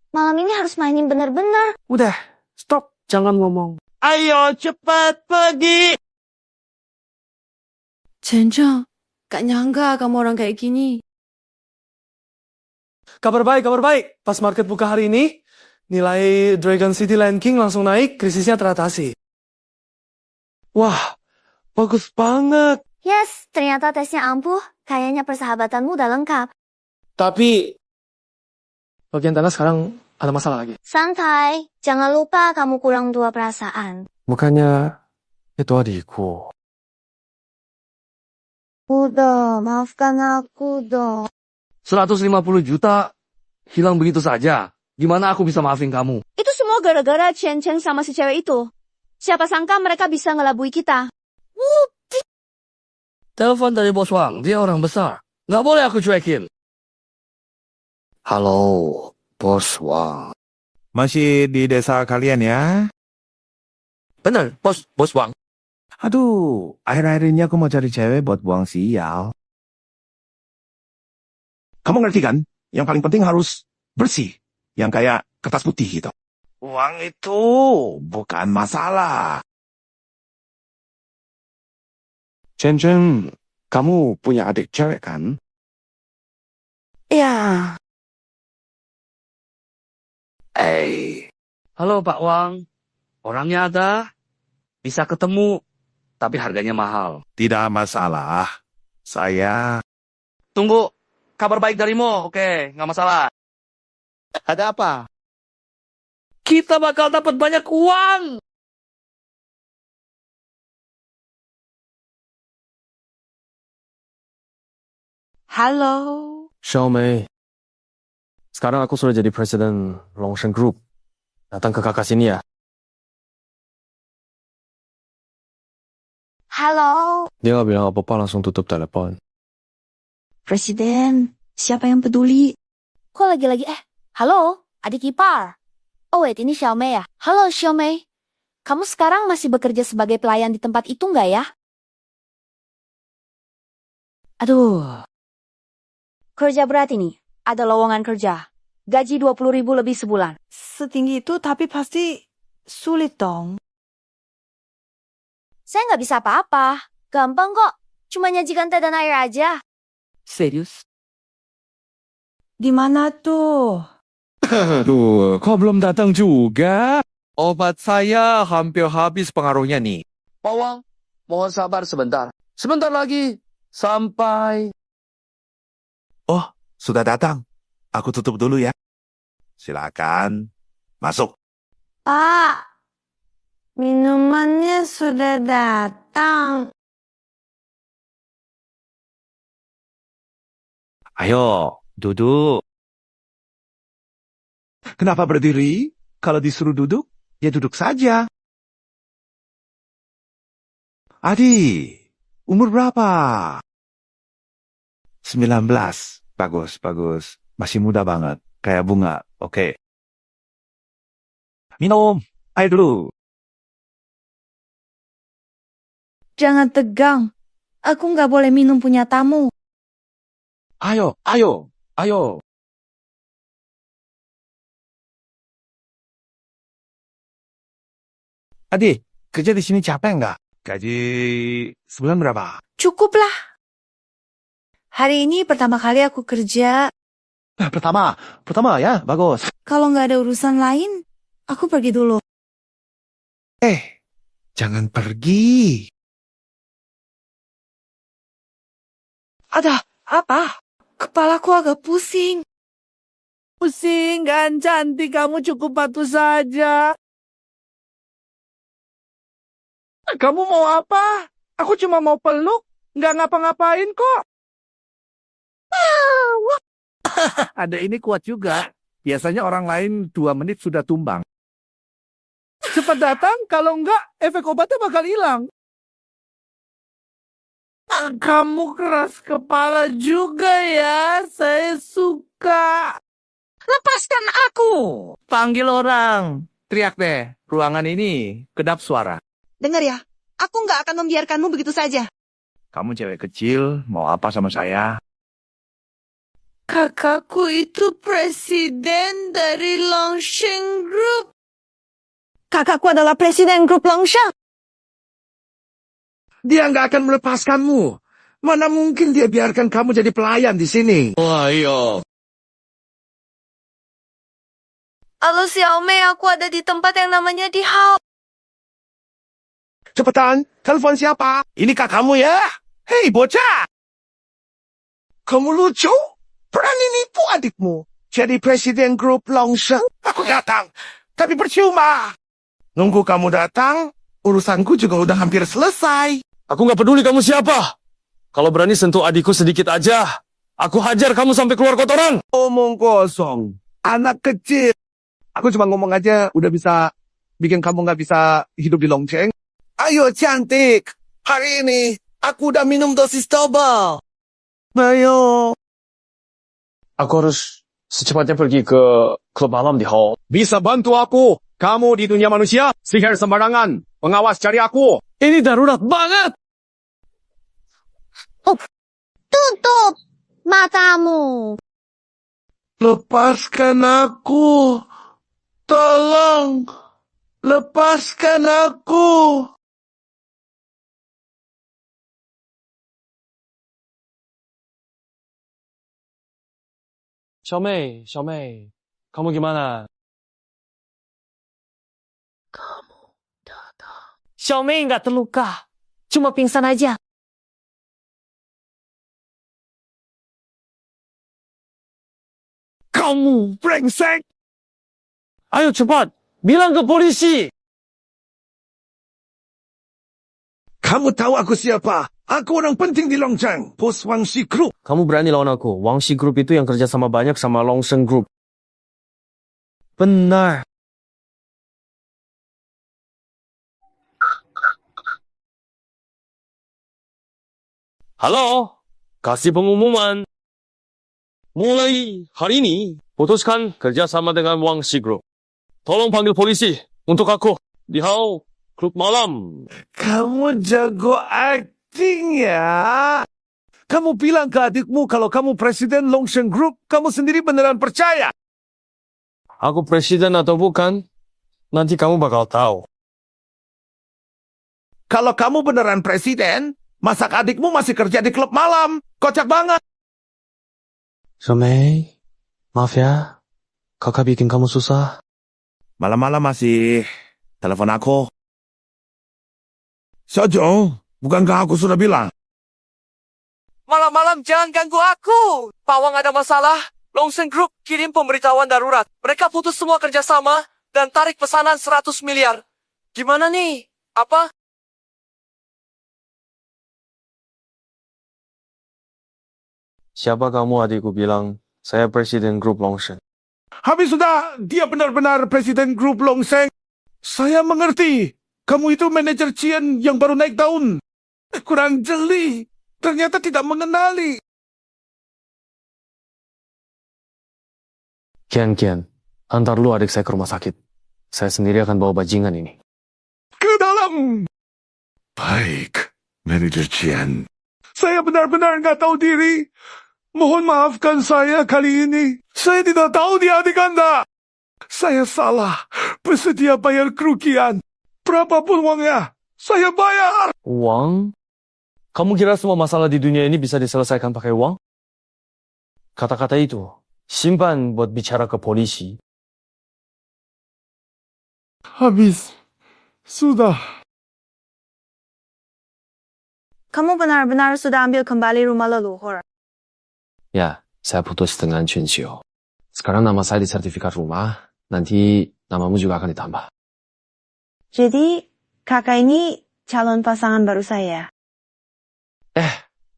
Speaker 3: Malam ini harus mainin bener-bener.
Speaker 11: Udah, stop. Jangan ngomong. Ayo cepat pergi.
Speaker 8: Chencheng, gak nyangka kamu orang kayak gini.
Speaker 1: Kabar baik. Pas market buka hari ini, nilai Dragon City Land King langsung naik, krisisnya teratasi.
Speaker 11: Wah, bagus banget.
Speaker 3: Yes, ternyata tesnya ampuh. Kayaknya persahabatanmu udah lengkap.
Speaker 1: Tapi, bagian tanah sekarang ada masalah lagi.
Speaker 3: Santai, jangan lupa kamu kurang dua perasaan.
Speaker 2: Bukannya itu adikku.
Speaker 3: Udah, maafkan aku dong.
Speaker 9: 150 juta hilang begitu saja. Gimana aku bisa maafin kamu?
Speaker 10: Itu semua gara-gara Chen Cheng sama si cewek itu. Siapa sangka mereka bisa ngelabui kita.
Speaker 9: Telepon dari bos Wang, dia orang besar. Nggak boleh aku cuekin.
Speaker 12: Halo, Bos Wang.
Speaker 6: Masih di desa kalian ya?
Speaker 9: Bener, bos Wang.
Speaker 6: Aduh, akhir-akhir ini aku mau cari cewek buat buang sial.
Speaker 5: Kamu ngerti kan? Yang paling penting harus bersih. Yang kayak kertas putih gitu. Uang itu bukan masalah. Chen, kamu punya adik cewek kan?
Speaker 10: Ya.
Speaker 9: Halo Pak Wang. Orangnya ada. Bisa ketemu. Tapi harganya mahal.
Speaker 5: Tidak masalah. Saya...
Speaker 9: Tunggu. Kabar baik darimu. Oke, nggak masalah.
Speaker 5: Ada apa?
Speaker 9: Kita bakal dapat banyak uang.
Speaker 10: Halo.
Speaker 2: Xiaomei. Sekarang aku sudah jadi presiden Longshan Group. Datang ke kakak sini ya.
Speaker 3: Halo.
Speaker 2: Dia nggak bilang apa-apa, langsung tutup telepon.
Speaker 10: Presiden, siapa yang peduli?
Speaker 13: Kok lagi-lagi halo, adik ipar. Oh wait, ini Xiaomei ya? Halo Xiaomei. Kamu sekarang masih bekerja sebagai pelayan di tempat itu nggak ya? Aduh.
Speaker 10: Kerja berat ini. Ada lowongan kerja. Gaji 20.000 lebih sebulan.
Speaker 8: Setinggi itu tapi pasti sulit dong.
Speaker 13: Saya nggak bisa apa-apa. Gampang kok. Cuma nyajikan teh dan air aja.
Speaker 9: Serius?
Speaker 8: Di mana tuh?
Speaker 6: Aduh, kok belum datang juga? Obat saya hampir habis pengaruhnya nih.
Speaker 9: Pak Wang, mohon sabar sebentar. Sebentar lagi. Sampai.
Speaker 5: Oh, sudah datang. Aku tutup dulu ya. Silakan. Masuk.
Speaker 8: Pak, minumannya sudah datang.
Speaker 6: Ayo, duduk.
Speaker 5: Kenapa berdiri? Kalau disuruh duduk, ya duduk saja. Adi, umur berapa? 19. Bagus. Masih muda banget. Kayak bunga. Oke.
Speaker 6: Minum air dulu.
Speaker 10: Jangan tegang. Aku nggak boleh minum punya tamu.
Speaker 6: Ayo. Adik, kerja di sini capek nggak? Gaji sebulan berapa?
Speaker 10: Cukuplah. Hari ini pertama kali aku kerja.
Speaker 6: Pertama ya, bagus.
Speaker 10: Kalau nggak ada urusan lain, aku pergi dulu.
Speaker 6: Jangan pergi.
Speaker 10: Ada apa? Kepalaku agak pusing.
Speaker 11: Pusing kan, cantik. Kamu cukup patuh saja. Kamu mau apa? Aku cuma mau peluk. Nggak ngapa-ngapain kok. Ada ini kuat juga. Biasanya orang lain 2 menit sudah tumbang. Cepat datang, kalau enggak, efek obatnya bakal hilang. Kamu keras kepala juga ya, saya suka. Lepaskan aku. Panggil orang. Teriak deh, ruangan ini kedap suara.
Speaker 10: Dengar ya, aku nggak akan membiarkanmu begitu saja.
Speaker 11: Kamu cewek kecil, mau apa sama saya?
Speaker 10: Kakakku itu presiden dari Longsheng Group. Kakakku adalah presiden grup Longsheng.
Speaker 11: Dia nggak akan melepaskanmu. Mana mungkin dia biarkan kamu jadi pelayan di sini?
Speaker 9: Wah, iya.
Speaker 10: Halo Xiaomei, aku ada di tempat yang namanya di Hao.
Speaker 5: Cepetan, telepon siapa? Inikah kamu ya? Hei, bocah! Kamu lucu? Berani nipu adikmu. Jadi presiden grup Longsheng? Aku datang, tapi percuma. Nunggu kamu datang, urusanku juga udah hampir selesai.
Speaker 2: Aku nggak peduli kamu siapa. Kalau berani sentuh adikku sedikit aja, aku hajar kamu sampai keluar kotoran.
Speaker 11: Omong kosong. Anak kecil. Aku cuma ngomong aja udah bisa bikin kamu nggak bisa hidup di Longsheng.
Speaker 5: Ayo cantik, hari ini aku udah minum dosis double.
Speaker 11: Ayo.
Speaker 2: Aku harus secepatnya pergi ke klub malam di Hall.
Speaker 5: Bisa bantu aku? Kamu di dunia manusia, sihir sembarangan. Pengawas cari aku.
Speaker 2: Ini darurat banget.
Speaker 3: Tutup matamu.
Speaker 11: Lepaskan aku. Tolong. Lepaskan aku.
Speaker 2: Xiaomei, kamu gimana?
Speaker 10: Xiaomei nggak terluka, cuma pingsan aja.
Speaker 11: Kamu brengsek.
Speaker 2: Ayo cepat, bilang ke polisi.
Speaker 11: Kamu tahu aku siapa? Aku orang penting di Longsheng, bos Wang Shi Group.
Speaker 2: Kamu berani lawan aku. Wang Shi Group itu yang kerja sama banyak sama Longsheng Group. Benar. Halo, kasih pengumuman. Mulai hari ini, putuskan kerjasama dengan Wang Shi Group. Tolong panggil polisi untuk aku di Hao Klub Malam.
Speaker 11: Kamu jago acting ya. Kamu bilang ke adikmu kalau kamu presiden Longsheng Group, kamu sendiri beneran percaya?
Speaker 2: Aku presiden atau bukan, nanti kamu bakal tahu.
Speaker 11: Kalau kamu beneran presiden, masa adikmu masih kerja di klub malam? Kocak banget.
Speaker 2: Xiaomei, maaf ya, kakak bikin kamu susah.
Speaker 11: Malam-malam masih telepon aku. Xiaozhong, bukankah aku sudah bilang?
Speaker 2: Malam-malam jangan ganggu aku. Pawang ada masalah. Longsheng Group kirim pemberitahuan darurat. Mereka putus semua kerjasama dan tarik pesanan 100 miliar. Gimana nih? Apa? Siapa kamu adikku bilang, saya presiden grup Longsheng.
Speaker 11: Habis sudah, dia benar-benar presiden grup Longsheng. Saya mengerti. Kamu itu manajer Cien yang baru naik daun. Kurang jeli. Ternyata tidak mengenali.
Speaker 2: Kian, antar lu adik saya ke rumah sakit. Saya sendiri akan bawa bajingan ini.
Speaker 11: Ke dalam. Baik, Manajer Chen. Saya benar-benar nggak tahu diri. Mohon maafkan saya kali ini. Saya tidak tahu dia adik Anda. Saya salah. Bersedia bayar kerugian. Berapapun uangnya, saya bayar.
Speaker 2: Uang? Kamu kira semua masalah di dunia ini bisa diselesaikan pakai uang? Kata-kata itu, simpan buat bicara ke polisi.
Speaker 11: Habis. Sudah.
Speaker 10: Kamu benar-benar sudah ambil kembali rumah leluhur.
Speaker 2: Ya, saya putus dengan Chunxiu. Sekarang nama saya di sertifikat rumah, nanti namamu juga akan ditambah.
Speaker 10: Jadi, kakak ini calon pasangan baru saya.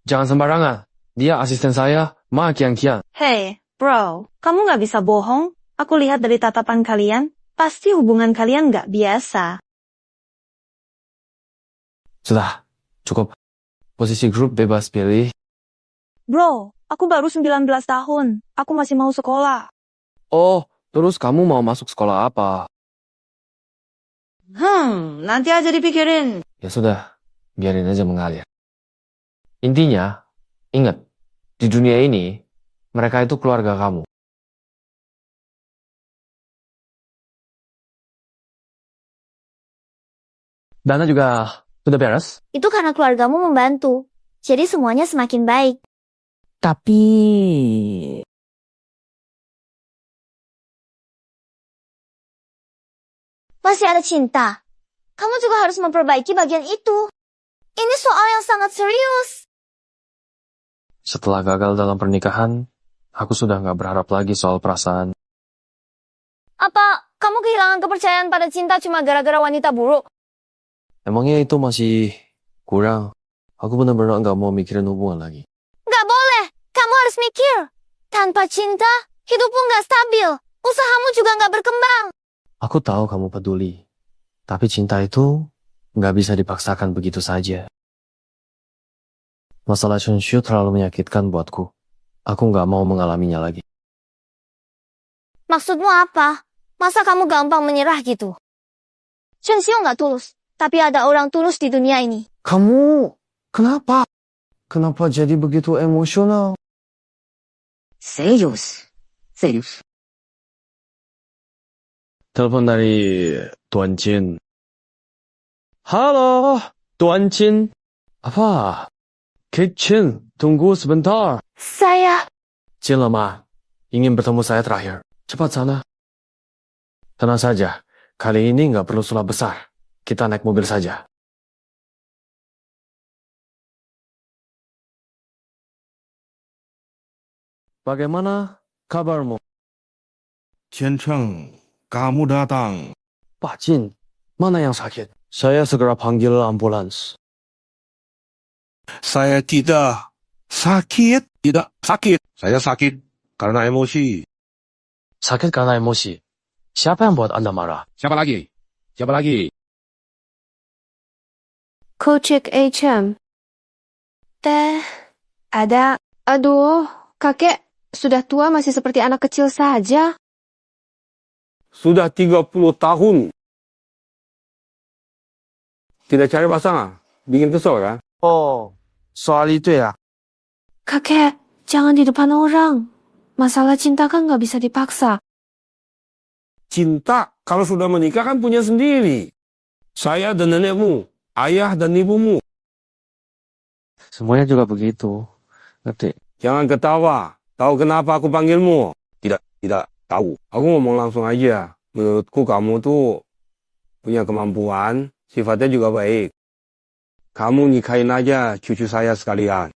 Speaker 2: Jangan sembarangan. Dia asisten saya, Ma Kian.
Speaker 10: Hey, bro, kamu nggak bisa bohong. Aku lihat dari tatapan kalian, pasti hubungan kalian nggak biasa.
Speaker 2: Sudah, cukup. Posisi grup bebas pilih.
Speaker 10: Bro, aku baru 19 tahun. Aku masih mau sekolah.
Speaker 2: Oh, terus kamu mau masuk sekolah apa?
Speaker 10: Nanti aja dipikirin.
Speaker 2: Ya sudah, biarin aja mengalir. Intinya, ingat, di dunia ini, mereka itu keluarga kamu. Dana juga sudah beres?
Speaker 3: Itu karena keluargamu membantu. Jadi semuanya semakin baik.
Speaker 4: Tapi...
Speaker 3: Masih ada cinta. Kamu juga harus memperbaiki bagian itu. Ini soal yang sangat serius.
Speaker 2: Setelah gagal dalam pernikahan, aku sudah nggak berharap lagi soal perasaan.
Speaker 3: Apa kamu kehilangan kepercayaan pada cinta cuma gara-gara wanita buruk?
Speaker 2: Emangnya itu masih kurang? Aku benar-benar nggak mau mikirin hubungan lagi.
Speaker 3: Nggak boleh. Kamu harus mikir. Tanpa cinta, hidupmu nggak stabil. Usahamu juga nggak berkembang.
Speaker 2: Aku tahu kamu peduli. Tapi cinta itu nggak bisa dipaksakan begitu saja. Masalah Chunxiu terlalu menyakitkan buatku. Aku nggak mau mengalaminya lagi.
Speaker 3: Maksudmu apa? Masa kamu gampang menyerah gitu? Chunxiu nggak tulus. Tapi ada orang tulus di dunia ini.
Speaker 2: Kamu, kenapa? Kenapa jadi begitu emosional?
Speaker 12: Serius.
Speaker 2: Telepon dari Tuan Chin. Halo, Tuan Chin. Apa? Kate Chin, tunggu sebentar.
Speaker 3: Saya...
Speaker 2: Chin lama, ingin bertemu saya terakhir. Cepat sana. Tenang saja, kali ini nggak perlu sulap besar. Kita naik mobil saja. Bagaimana kabarmu?
Speaker 11: Chen, kamu datang.
Speaker 2: Pak Jin, mana yang sakit? Saya segera panggil ambulans.
Speaker 11: Saya tidak sakit. Tidak sakit. Saya sakit karena emosi.
Speaker 2: Sakit karena emosi. Siapa yang buat Anda marah?
Speaker 11: Siapa lagi? Siapa lagi?
Speaker 8: Kocek HM. Teh. Ada. Aduh, kakek sudah tua masih seperti anak kecil saja.
Speaker 1: Sudah 30 tahun. Tidak cari pasangan. Bikin kesel kan?
Speaker 2: Oh, soal itu ya?
Speaker 8: Kakek, jangan di depan orang. Masalah cinta kan nggak bisa dipaksa.
Speaker 1: Cinta kalau sudah menikah kan punya sendiri. Saya dan nenekmu, ayah dan ibumu.
Speaker 2: Semuanya juga begitu. Ngerti?
Speaker 1: Jangan ketawa. Tahu kenapa aku panggilmu? Tidak tahu. Aku ngomong langsung aja. Menurutku kamu tuh punya kemampuan, sifatnya juga baik. Kamu nikahin aja cucu saya sekalian.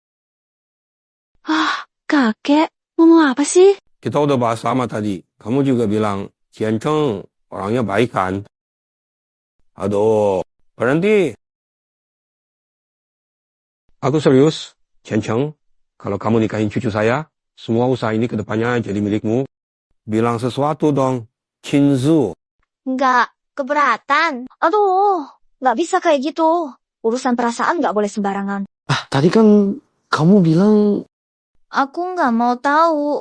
Speaker 8: Kakek, ngomong apa sih?
Speaker 1: Kita udah bahas lama tadi. Kamu juga bilang, Qian Cheng orangnya baik kan? Aduh, berhenti. Aku serius, Qian Cheng. Kalau kamu nikahin cucu saya, semua usaha ini ke depannya jadi milikmu. Bilang sesuatu dong, Qinzu.
Speaker 3: Nggak keberatan. Aduh, nggak bisa kayak gitu. Urusan perasaan nggak boleh sembarangan.
Speaker 2: Tadi kan kamu bilang...
Speaker 3: Aku nggak mau tahu.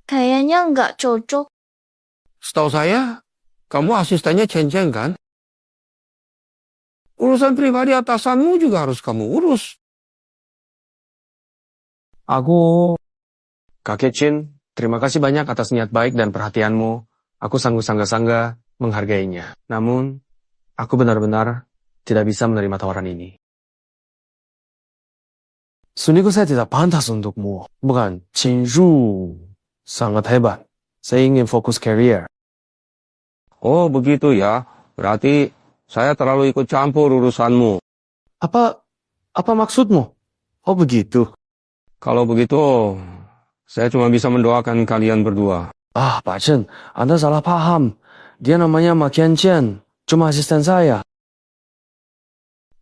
Speaker 3: Kayaknya nggak cocok.
Speaker 7: Setahu saya, kamu asistennya Chen-Chen kan? Urusan pribadi atasanmu juga harus kamu urus.
Speaker 2: Kakek Chin, terima kasih banyak atas niat baik dan perhatianmu. Aku sanggup-sangga menghargainya. Namun, aku benar-benar tidak bisa menerima tawaran ini. Sungguh saya tidak pantas untukmu. Bukan, Chin Ru sangat hebat. Saya ingin fokus career.
Speaker 7: Oh, begitu ya. Berarti saya terlalu ikut campur urusanmu.
Speaker 2: Apa maksudmu? Oh begitu.
Speaker 7: Kalau begitu, saya cuma bisa mendoakan kalian berdua.
Speaker 2: Pak Chen, Anda salah paham. Dia namanya Ma Qianqian, cuma asisten saya.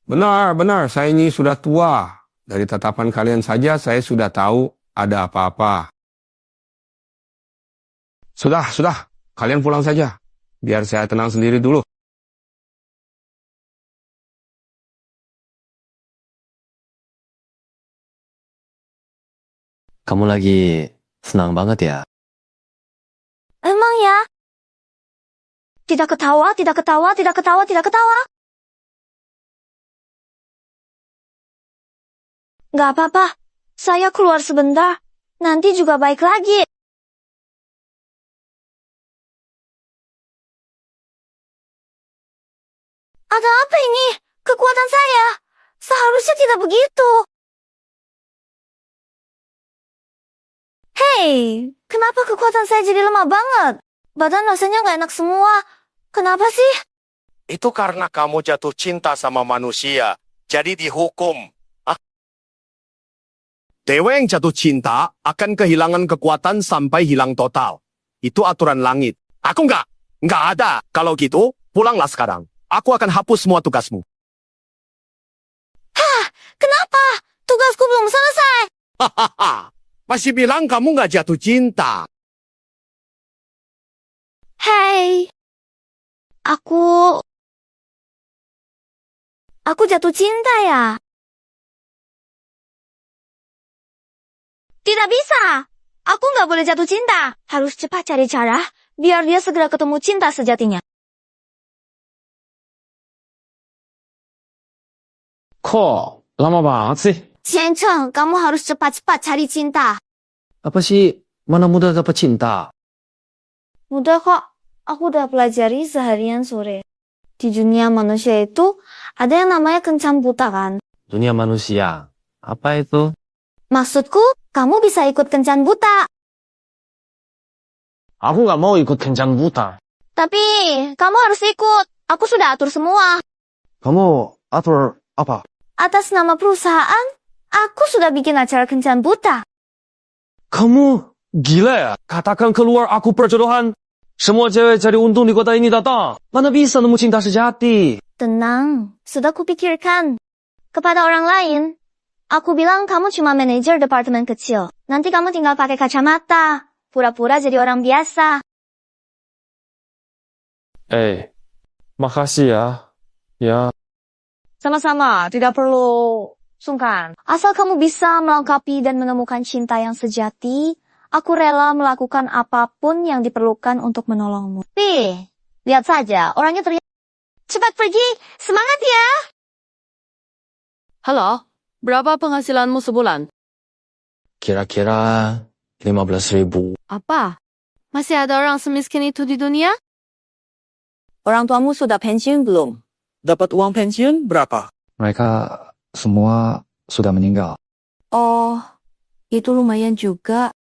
Speaker 7: Benar, saya ini sudah tua. Dari tatapan kalian saja saya sudah tahu ada apa-apa. Sudah. Kalian pulang saja. Biar saya tenang sendiri dulu.
Speaker 2: Kamu lagi senang banget ya?
Speaker 3: Emang ya? Tidak ketawa. Gak apa-apa, saya keluar sebentar. Nanti juga baik lagi. Ada apa ini? Kekuatan saya. Seharusnya tidak begitu. Hei, kenapa kekuatan saya jadi lemah banget? Badan rasanya gak enak semua. Kenapa sih?
Speaker 5: Itu karena kamu jatuh cinta sama manusia, jadi dihukum. Dewa yang jatuh cinta akan kehilangan kekuatan sampai hilang total. Itu aturan langit. Aku nggak ada. Kalau gitu, pulanglah sekarang. Aku akan hapus semua tugasmu.
Speaker 3: Kenapa? Tugasku belum selesai.
Speaker 5: Hahaha. Masih bilang kamu nggak jatuh cinta.
Speaker 3: Hei. Aku jatuh cinta ya? Tidak bisa. Aku nggak boleh jatuh cinta. Harus cepat cari cara biar dia segera ketemu cinta sejatinya.
Speaker 2: Kok lama banget sih?
Speaker 3: Chen-Cheng, kamu harus cepat-cepat cari cinta.
Speaker 2: Apa sih? Mana mudah dapat cinta?
Speaker 3: Mudah kok. Aku udah pelajari seharian sore. Di dunia manusia itu ada yang namanya kencan buta kan?
Speaker 2: Dunia manusia. Apa itu?
Speaker 3: Maksudku, kamu bisa ikut kencan buta.
Speaker 2: Aku nggak mau ikut kencan buta.
Speaker 3: Tapi, kamu harus ikut. Aku sudah atur semua.
Speaker 2: Kamu atur apa?
Speaker 3: Atas nama perusahaan, aku sudah bikin acara kencan buta.
Speaker 2: Kamu gila ya? Katakan keluar aku perjodohan. Semua cewek cari untung di kota ini datang. Mana bisa nemu cinta sejati?
Speaker 3: Tenang, sudah kupikirkan. Kepada orang lain, aku bilang kamu cuma manajer departemen kecil. Nanti kamu tinggal pakai kacamata. Pura-pura jadi orang biasa.
Speaker 2: Makasih ya. Ya.
Speaker 10: Sama-sama, tidak perlu sungkan.
Speaker 3: Asal kamu bisa melengkapi dan menemukan cinta yang sejati, aku rela melakukan apapun yang diperlukan untuk menolongmu. Lihat saja, orangnya teriak. Cepat pergi, semangat ya!
Speaker 13: Halo, berapa penghasilanmu sebulan?
Speaker 2: Kira-kira 15.000.
Speaker 13: Apa? Masih ada orang semiskin itu di dunia?
Speaker 10: Orang tuamu sudah pensiun belum?
Speaker 11: Dapat uang pensiun berapa?
Speaker 14: Mereka semua sudah meninggal.
Speaker 13: Oh, itu lumayan juga.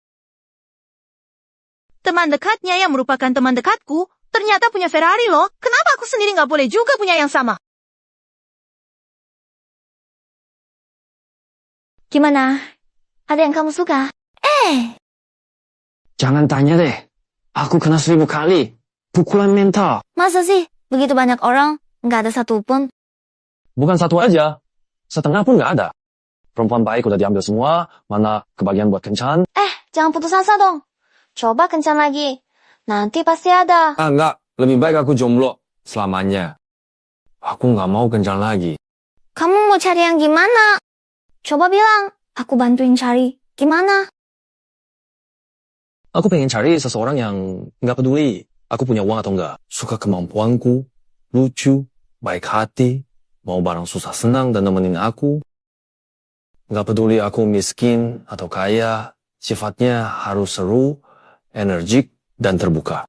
Speaker 10: Teman dekatnya yang merupakan teman dekatku, ternyata punya Ferrari loh. Kenapa aku sendiri nggak boleh juga punya yang sama?
Speaker 3: Gimana? Ada yang kamu suka?
Speaker 2: Jangan tanya deh. Aku kena 1000 kali. Pukulan mental.
Speaker 3: Masa sih? Begitu banyak orang, nggak ada satupun.
Speaker 2: Bukan satu aja. Setengah pun nggak ada. Perempuan baik udah diambil semua. Mana kebagian buat kencan?
Speaker 3: Jangan putus asa dong. Coba kencan lagi. Nanti pasti ada.
Speaker 2: Enggak. Lebih baik aku jomblo selamanya. Aku nggak mau kencan lagi.
Speaker 3: Kamu mau cari yang gimana? Coba bilang, aku bantuin cari. Gimana?
Speaker 2: Aku pengen cari seseorang yang nggak peduli aku punya uang atau enggak. Suka kemampuanku, lucu, baik hati, mau barang susah senang dan nemenin aku. Nggak peduli aku miskin atau kaya, sifatnya harus seru, energik, dan terbuka.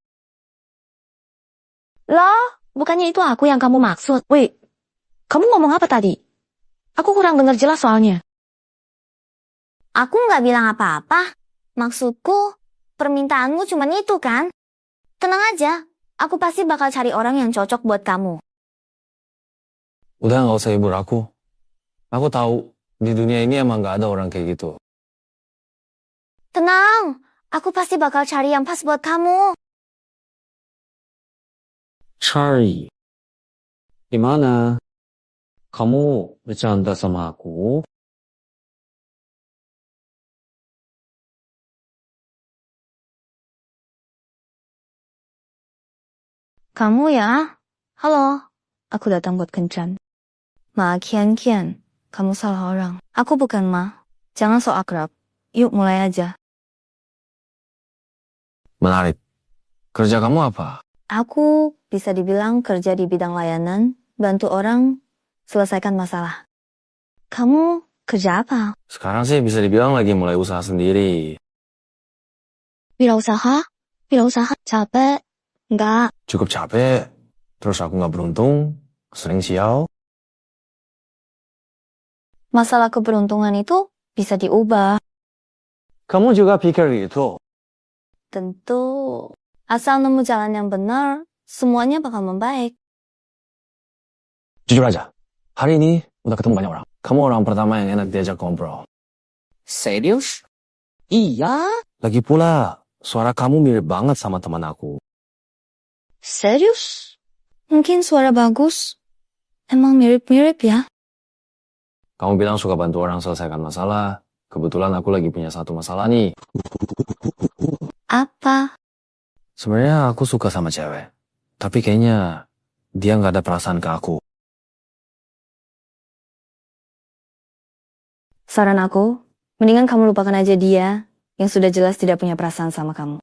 Speaker 10: Loh, bukannya itu aku yang kamu maksud. Wait, kamu ngomong apa tadi? Aku kurang dengar jelas soalnya.
Speaker 3: Aku nggak bilang apa-apa. Maksudku, permintaanmu cuma itu kan? Tenang aja, aku pasti bakal cari orang yang cocok buat kamu.
Speaker 2: Udah nggak usah hibur aku. Aku tahu, di dunia ini emang nggak ada orang kayak gitu.
Speaker 3: Tenang, aku pasti bakal cari yang pas buat kamu.
Speaker 9: Charlie, gimana? Kamu bercanda sama aku?
Speaker 10: Kamu ya? Halo, aku datang buat kencan. Ma Kian Kian, kamu salah orang. Aku bukan Ma. Jangan sok akrab. Yuk mulai aja.
Speaker 2: Menarik. Kerja kamu apa?
Speaker 10: Aku bisa dibilang kerja di bidang layanan, bantu orang selesaikan masalah. Kamu kerja apa?
Speaker 2: Sekarang sih bisa dibilang lagi mulai usaha sendiri.
Speaker 10: Wirausaha? Wirausaha capek? Enggak.
Speaker 2: Cukup capek, terus aku nggak beruntung, sering sial.
Speaker 10: Masalah keberuntungan itu bisa diubah.
Speaker 2: Kamu juga pikir gitu?
Speaker 10: Tentu. Asal nemu jalan yang benar, semuanya bakal membaik.
Speaker 2: Jujur aja, hari ini udah ketemu banyak orang. Kamu orang pertama yang enak diajak ngobrol.
Speaker 9: Serius? Iya?
Speaker 2: Lagi pula, suara kamu mirip banget sama teman aku.
Speaker 10: Serius? Mungkin suara bagus. Emang mirip-mirip ya?
Speaker 2: Kamu bilang suka bantu orang selesaikan masalah. Kebetulan aku lagi punya satu masalah nih.
Speaker 10: Apa?
Speaker 2: Sebenarnya aku suka sama cewek. Tapi kayaknya dia nggak ada perasaan ke aku.
Speaker 10: Saran aku, mendingan kamu lupakan aja dia yang sudah jelas tidak punya perasaan sama kamu.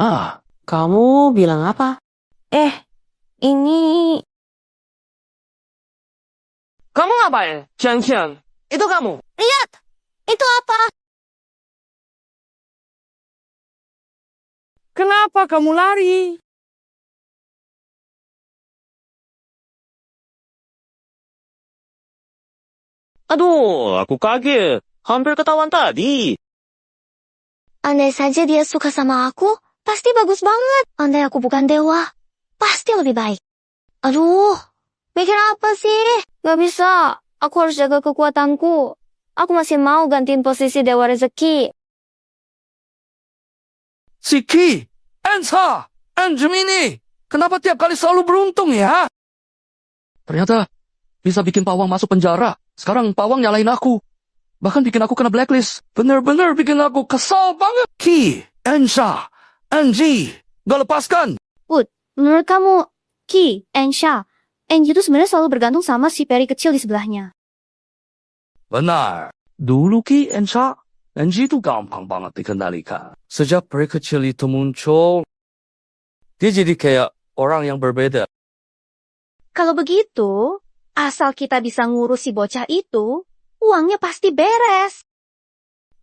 Speaker 9: Ah, kamu bilang apa?
Speaker 10: Ini...
Speaker 9: Kamu ngapain? Kian, itu kamu.
Speaker 3: Lihat! Itu apa?
Speaker 2: Kenapa kamu lari?
Speaker 9: Aduh, aku kaget. Hampir ketahuan tadi.
Speaker 3: Andai saja dia suka sama aku, pasti bagus banget. Andai aku bukan dewa, pasti lebih baik. Aduh, mikir apa sih?
Speaker 10: Gak bisa, aku harus jaga kekuatanku. Aku masih mau gantiin posisi Dewa Rezeki.
Speaker 11: Siki, Ensa, Anjemini, kenapa tiap kali selalu beruntung ya?
Speaker 9: Ternyata bisa bikin pawang masuk penjara. Sekarang pawang nyalahin aku. Bahkan bikin aku kena blacklist. Bener-bener bikin aku kesal banget.
Speaker 11: Ki, Ensa, Anji, gak lepaskan.
Speaker 10: Menurut kamu, Ki, Ensha, Enji itu sebenarnya selalu bergantung sama si peri kecil di sebelahnya.
Speaker 11: Benar. Dulu Ki, Ensa, Anji itu gampang banget dikendalikan. Sejak peri kecil itu muncul, dia jadi kayak orang yang berbeda.
Speaker 10: Kalau begitu, asal kita bisa ngurus si bocah itu, uangnya pasti beres.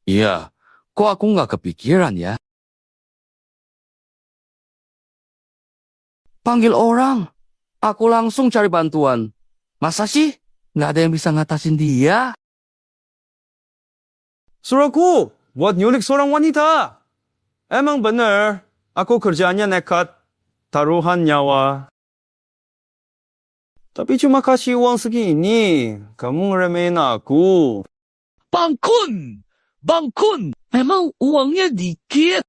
Speaker 11: Iya, kok aku nggak kepikiran ya? Panggil orang, aku langsung cari bantuan. Masa sih nggak ada yang bisa ngatasin dia?
Speaker 1: Suruhku buat nyulik seorang wanita. Emang bener, aku kerjaannya nekat, taruhan nyawa. Tapi cuma kasih uang segini, kamu ngeremehin aku.
Speaker 11: Bangkun! Bangkun! Memang uangnya dikit.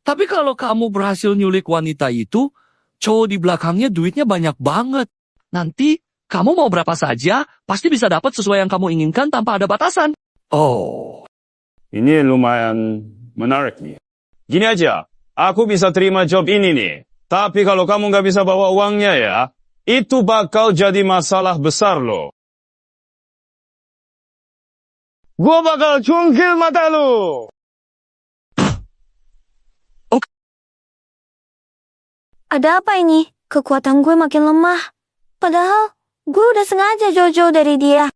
Speaker 11: Tapi kalau kamu berhasil nyulik wanita itu, cowok di belakangnya duitnya banyak banget. Nanti kamu mau berapa saja, pasti bisa dapat sesuai yang kamu inginkan tanpa ada batasan.
Speaker 1: Oh, ini lumayan menarik nih. Gini aja, aku bisa terima job ini nih. Tapi kalau kamu nggak bisa bawa uangnya ya, itu bakal jadi masalah besar loh. Gua bakal cungkil mata lu.
Speaker 11: Oke.
Speaker 8: Ada apa ini? Kekuatan gue makin lemah. Padahal gue udah sengaja jauh-jauh dari dia.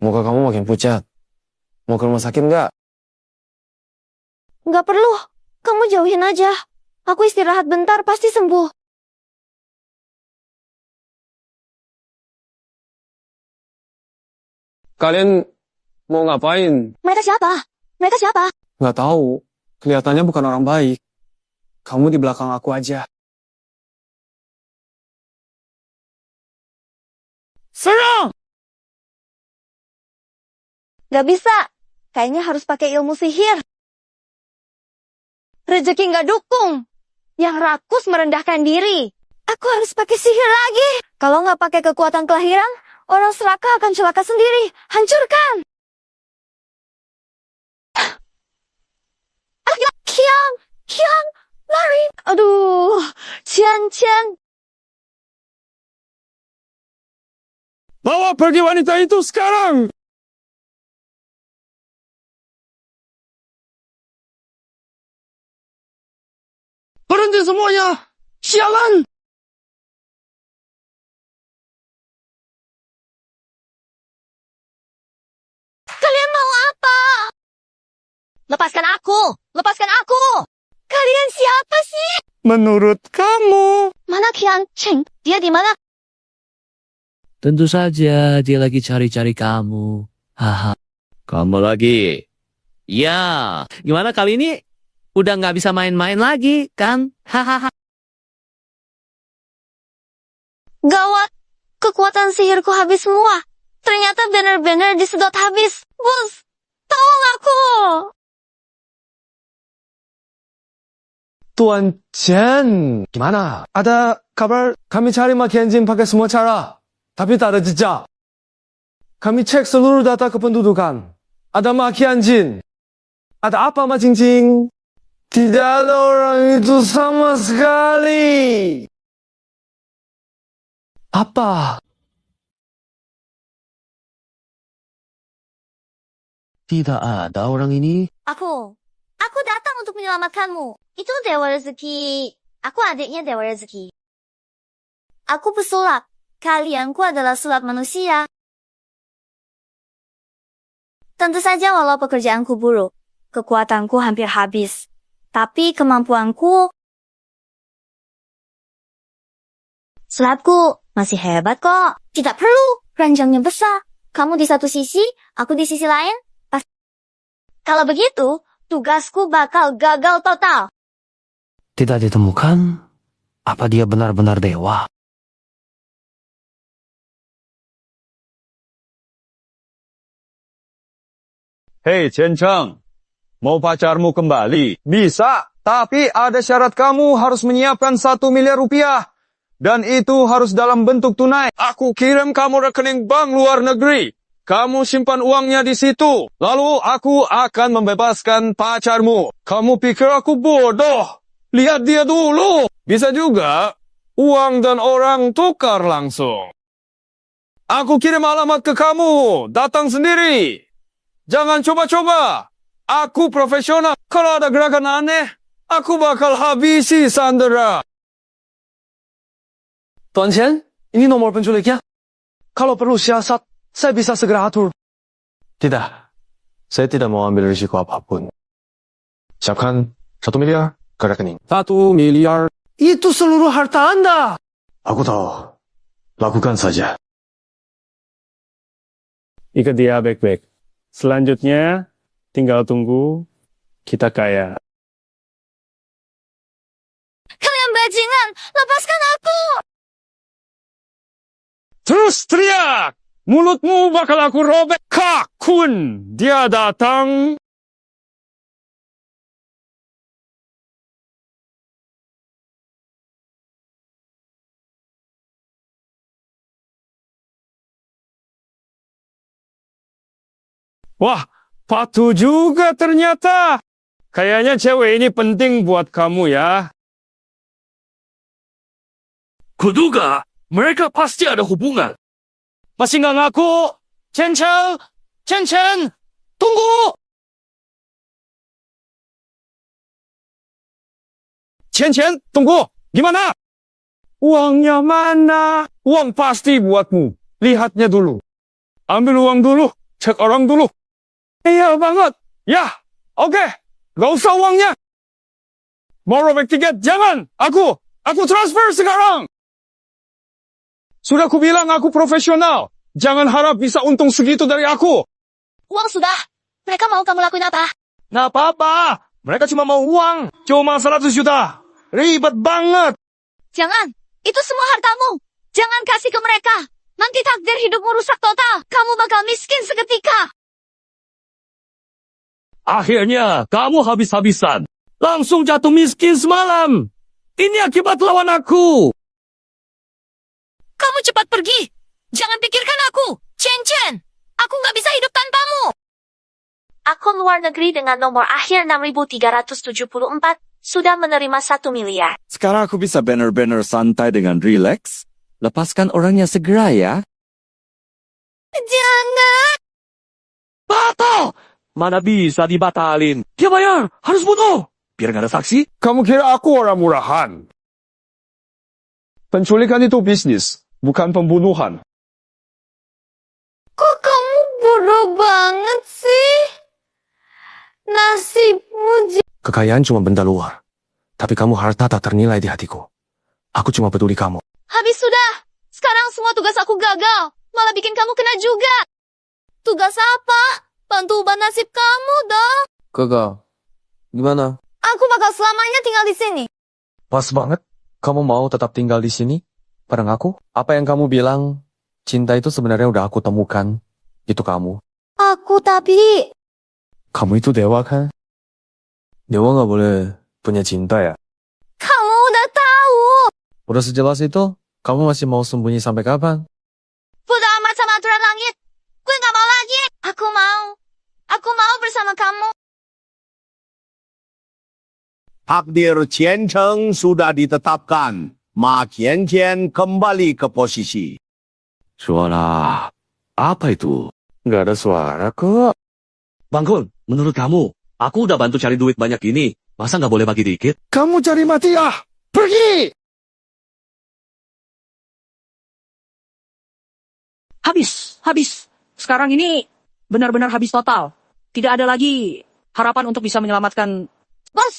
Speaker 2: Muka kamu makin pucat. Mau ke rumah sakit nggak?
Speaker 8: Nggak perlu. Kamu jauhin aja. Aku istirahat bentar, pasti sembuh.
Speaker 2: Kalian mau ngapain?
Speaker 3: Mereka siapa? Mereka siapa?
Speaker 2: Nggak tahu. Kelihatannya bukan orang baik. Kamu di belakang aku aja.
Speaker 11: Serang!
Speaker 8: Gak bisa. Kayaknya harus pakai ilmu sihir. Rezeki nggak dukung. Yang rakus merendahkan diri. Aku harus pakai sihir lagi. Kalau nggak pakai kekuatan kelahiran, orang serakah akan celaka sendiri. Hancurkan! Kian, lari. Aduh, Cian.
Speaker 1: Bawa pergi wanita itu sekarang!
Speaker 11: Berhenti semuanya! Sialan!
Speaker 3: Kalian mau apa? Lepaskan aku! Lepaskan aku! Kalian siapa sih?
Speaker 1: Menurut kamu?
Speaker 3: Mana Qian Cheng? Dia di mana?
Speaker 9: Tentu saja dia lagi cari-cari kamu. Haha. Kamu lagi? Ya, gimana kali ini? Udah nggak bisa main-main lagi, kan? Hahaha.
Speaker 8: Gawat, kekuatan sihirku habis semua. Ternyata benar-benar disedot habis. Bos, tolong aku.
Speaker 2: Tuan Chen, gimana? Ada kabar? Kami cari Mak Tianjin pakai semua cara. Tapi tak ada jejak. Kami cek seluruh data kependudukan. Ada Mak Tianjin. Ada apa Mak Jingjing? Tidak ada orang itu sama sekali. Apa?
Speaker 9: Tidak ada orang ini.
Speaker 3: Aku datang untuk menyelamatkanmu. Itu Dewa Rezeki. Aku adiknya Dewa Rezeki. Aku pesulap. Kalianku adalah sulap manusia. Tentu saja walau pekerjaanku buruk, kekuatanku hampir habis. Tapi kemampuanku... Sulapku masih hebat kok. Tidak perlu. Ranjangnya besar. Kamu di satu sisi, aku di sisi lain. Kalau begitu, tugasku bakal gagal total.
Speaker 9: Tidak ditemukan? Apa dia benar-benar dewa?
Speaker 1: Hei, Chen Cheng. Mau pacarmu kembali?
Speaker 6: Bisa, tapi ada syarat kamu harus menyiapkan 1 miliar rupiah. Dan itu harus dalam bentuk tunai. Aku kirim kamu rekening bank luar negeri. Kamu simpan uangnya di situ. Lalu aku akan membebaskan pacarmu. Kamu pikir aku bodoh? Lihat dia dulu.
Speaker 1: Bisa juga. Uang dan orang tukar langsung. Aku kirim alamat ke kamu. Datang sendiri. Jangan coba-coba. Aku profesional. Kalau ada gerakan aneh, aku bakal habisi Sandra.
Speaker 2: Tuan Chen, ini nomor penculiknya. Kalau perlu siasat, saya bisa segera atur.
Speaker 6: Tidak, saya tidak mau ambil risiko apapun. Siapkan 1 miliar ke rekening.
Speaker 1: 1 miliar.
Speaker 2: Itu seluruh harta Anda.
Speaker 6: Aku tahu. Lakukan saja.
Speaker 1: Ikat dia baik-baik. Selanjutnya, tinggal tunggu. Kita kaya.
Speaker 3: Kalian bajingan, lepaskan aku!
Speaker 1: Terus teriak! Mulutmu bakal aku robek. Kak Kun, dia datang. Wah, patuh juga ternyata. Kayaknya cewek ini penting buat kamu ya.
Speaker 11: Kuduga, mereka pasti ada hubungan.
Speaker 1: Masih nggak ngaku? Chen Chen, Chen Chen, tunggu. Chen, tunggu. Gimana? Uangnya mana? Uang pasti buatmu. Lihatnya dulu. Ambil uang dulu. Cek orang dulu. Iya banget. Ya, oke. Gak usah uangnya. Mau robek tiket? Jangan. Aku transfer sekarang. Sudah aku bilang aku profesional. Jangan harap bisa untung segitu dari aku.
Speaker 13: Uang sudah. Mereka mau kamu lakuin apa?
Speaker 11: Nggak apa-apa. Mereka cuma mau uang. Cuma 100 juta. Ribet banget.
Speaker 13: Jangan. Itu semua hartamu. Jangan kasih ke mereka. Nanti takdir hidupmu rusak total. Kamu bakal miskin seketika.
Speaker 9: Akhirnya, kamu habis-habisan. Langsung jatuh miskin semalam. Ini akibat lawan aku.
Speaker 13: Kamu cepat pergi. Jangan pikirkan aku. Chen. Aku nggak bisa hidup tanpamu. Akun luar negeri dengan nomor akhir 6374 sudah menerima 1 miliar.
Speaker 15: Sekarang aku bisa benar-benar santai dengan rileks. Lepaskan orangnya segera ya.
Speaker 13: Jangan.
Speaker 9: Batal! Mana bisa dibatalin? Dia bayar. Harus bunuh. Biar nggak ada saksi.
Speaker 1: Kamu kira aku orang murahan? Penculikan itu bisnis, bukan pembunuhan.
Speaker 10: Kok kamu bodoh banget sih? Nasibmu
Speaker 2: Kekayaan cuma benda luar. Tapi kamu harta tak ternilai di hatiku. Aku cuma peduli kamu.
Speaker 13: Habis sudah. Sekarang semua tugas aku gagal. Malah bikin kamu kena juga. Tugas apa? Bantu ubah nasib kamu dong.
Speaker 2: Gagal. Gimana?
Speaker 10: Aku bakal selamanya tinggal di sini.
Speaker 2: Pas banget. Kamu mau tetap tinggal di sini? Bareng aku? Apa yang kamu bilang? Cinta itu sebenarnya udah aku temukan. Itu kamu.
Speaker 10: Tapi...
Speaker 2: Kamu itu dewa kan? Dewa nggak boleh punya cinta ya?
Speaker 10: Kamu udah tahu.
Speaker 2: Udah sejelas itu, kamu masih mau sembunyi sampai kapan?
Speaker 13: Bodo amat sama aturan langit. Gue gak mau lagi. Aku mau bersama kamu.
Speaker 5: Takdir Chen Cheng sudah ditetapkan. Ma Qianqian kembali ke posisi.
Speaker 9: Suara. Apa itu?
Speaker 2: Nggak ada suara kok.
Speaker 9: Bang Kun, menurut kamu, aku udah bantu cari duit banyak ini. Masa nggak boleh bagi dikit?
Speaker 1: Kamu cari mati ah! Pergi!
Speaker 16: Habis. Sekarang ini benar-benar habis total. Tidak ada lagi harapan untuk bisa menyelamatkan.
Speaker 13: Bos,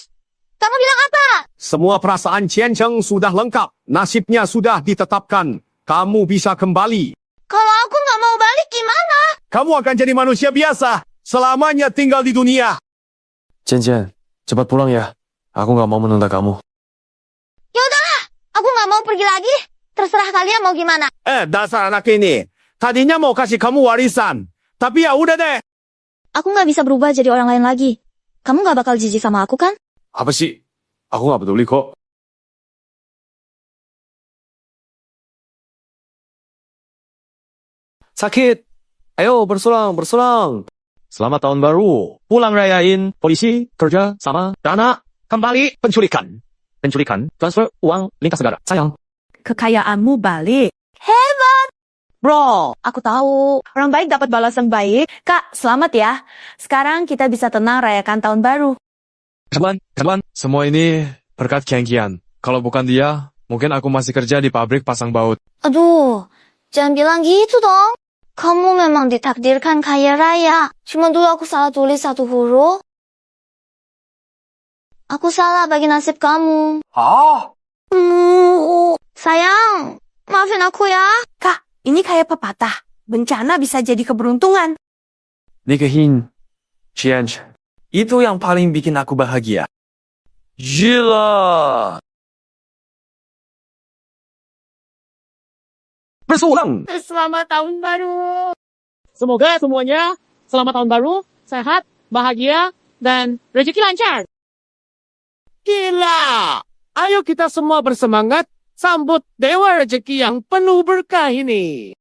Speaker 13: kamu bilang apa?
Speaker 5: Semua perasaan Chen Cheng sudah lengkap. Nasibnya sudah ditetapkan. Kamu bisa kembali.
Speaker 13: Kalau aku nggak mau balik gimana?
Speaker 5: Kamu akan jadi manusia biasa. Selamanya tinggal di dunia.
Speaker 2: Chen, cepat pulang ya. Aku nggak mau menunda kamu.
Speaker 13: Ya udahlah, aku nggak mau pergi lagi. Terserah kalian mau gimana.
Speaker 5: Dasar anak ini. Tadinya mau kasih kamu warisan. Tapi ya udah deh.
Speaker 13: Aku nggak bisa berubah jadi orang lain lagi. Kamu nggak bakal jijik sama aku kan?
Speaker 2: Apa sih? Aku nggak peduli kok. Sakit. Ayo bersulang. Selamat tahun baru. Pulang rayain polisi, kerja, sama, dana, kembali, penculikan, transfer uang lintas negara. Sayang.
Speaker 10: Kekayaanmu balik.
Speaker 13: Hebat.
Speaker 10: Bro, aku tahu. Orang baik dapat balasan baik. Kak, selamat ya. Sekarang kita bisa tenang rayakan tahun baru.
Speaker 2: Kawan, semua ini berkat Qianqian. Kalau bukan dia, mungkin aku masih kerja di pabrik pasang baut.
Speaker 3: Aduh, jangan bilang gitu dong. Kamu memang ditakdirkan kaya raya. Cuma dulu aku salah tulis satu huruf. Aku salah bagi nasib kamu. Sayang, maafin aku ya.
Speaker 10: Kak, ini kayak pepatah. Bencana bisa jadi keberuntungan.
Speaker 2: Nikahin Qian. Itu yang paling bikin aku bahagia. Gila. Bersulang.
Speaker 11: Selamat tahun baru. Semoga semuanya selamat tahun baru, sehat, bahagia, dan rezeki lancar. Gila. Ayo kita semua bersemangat sambut Dewa Rezeki yang penuh berkah ini.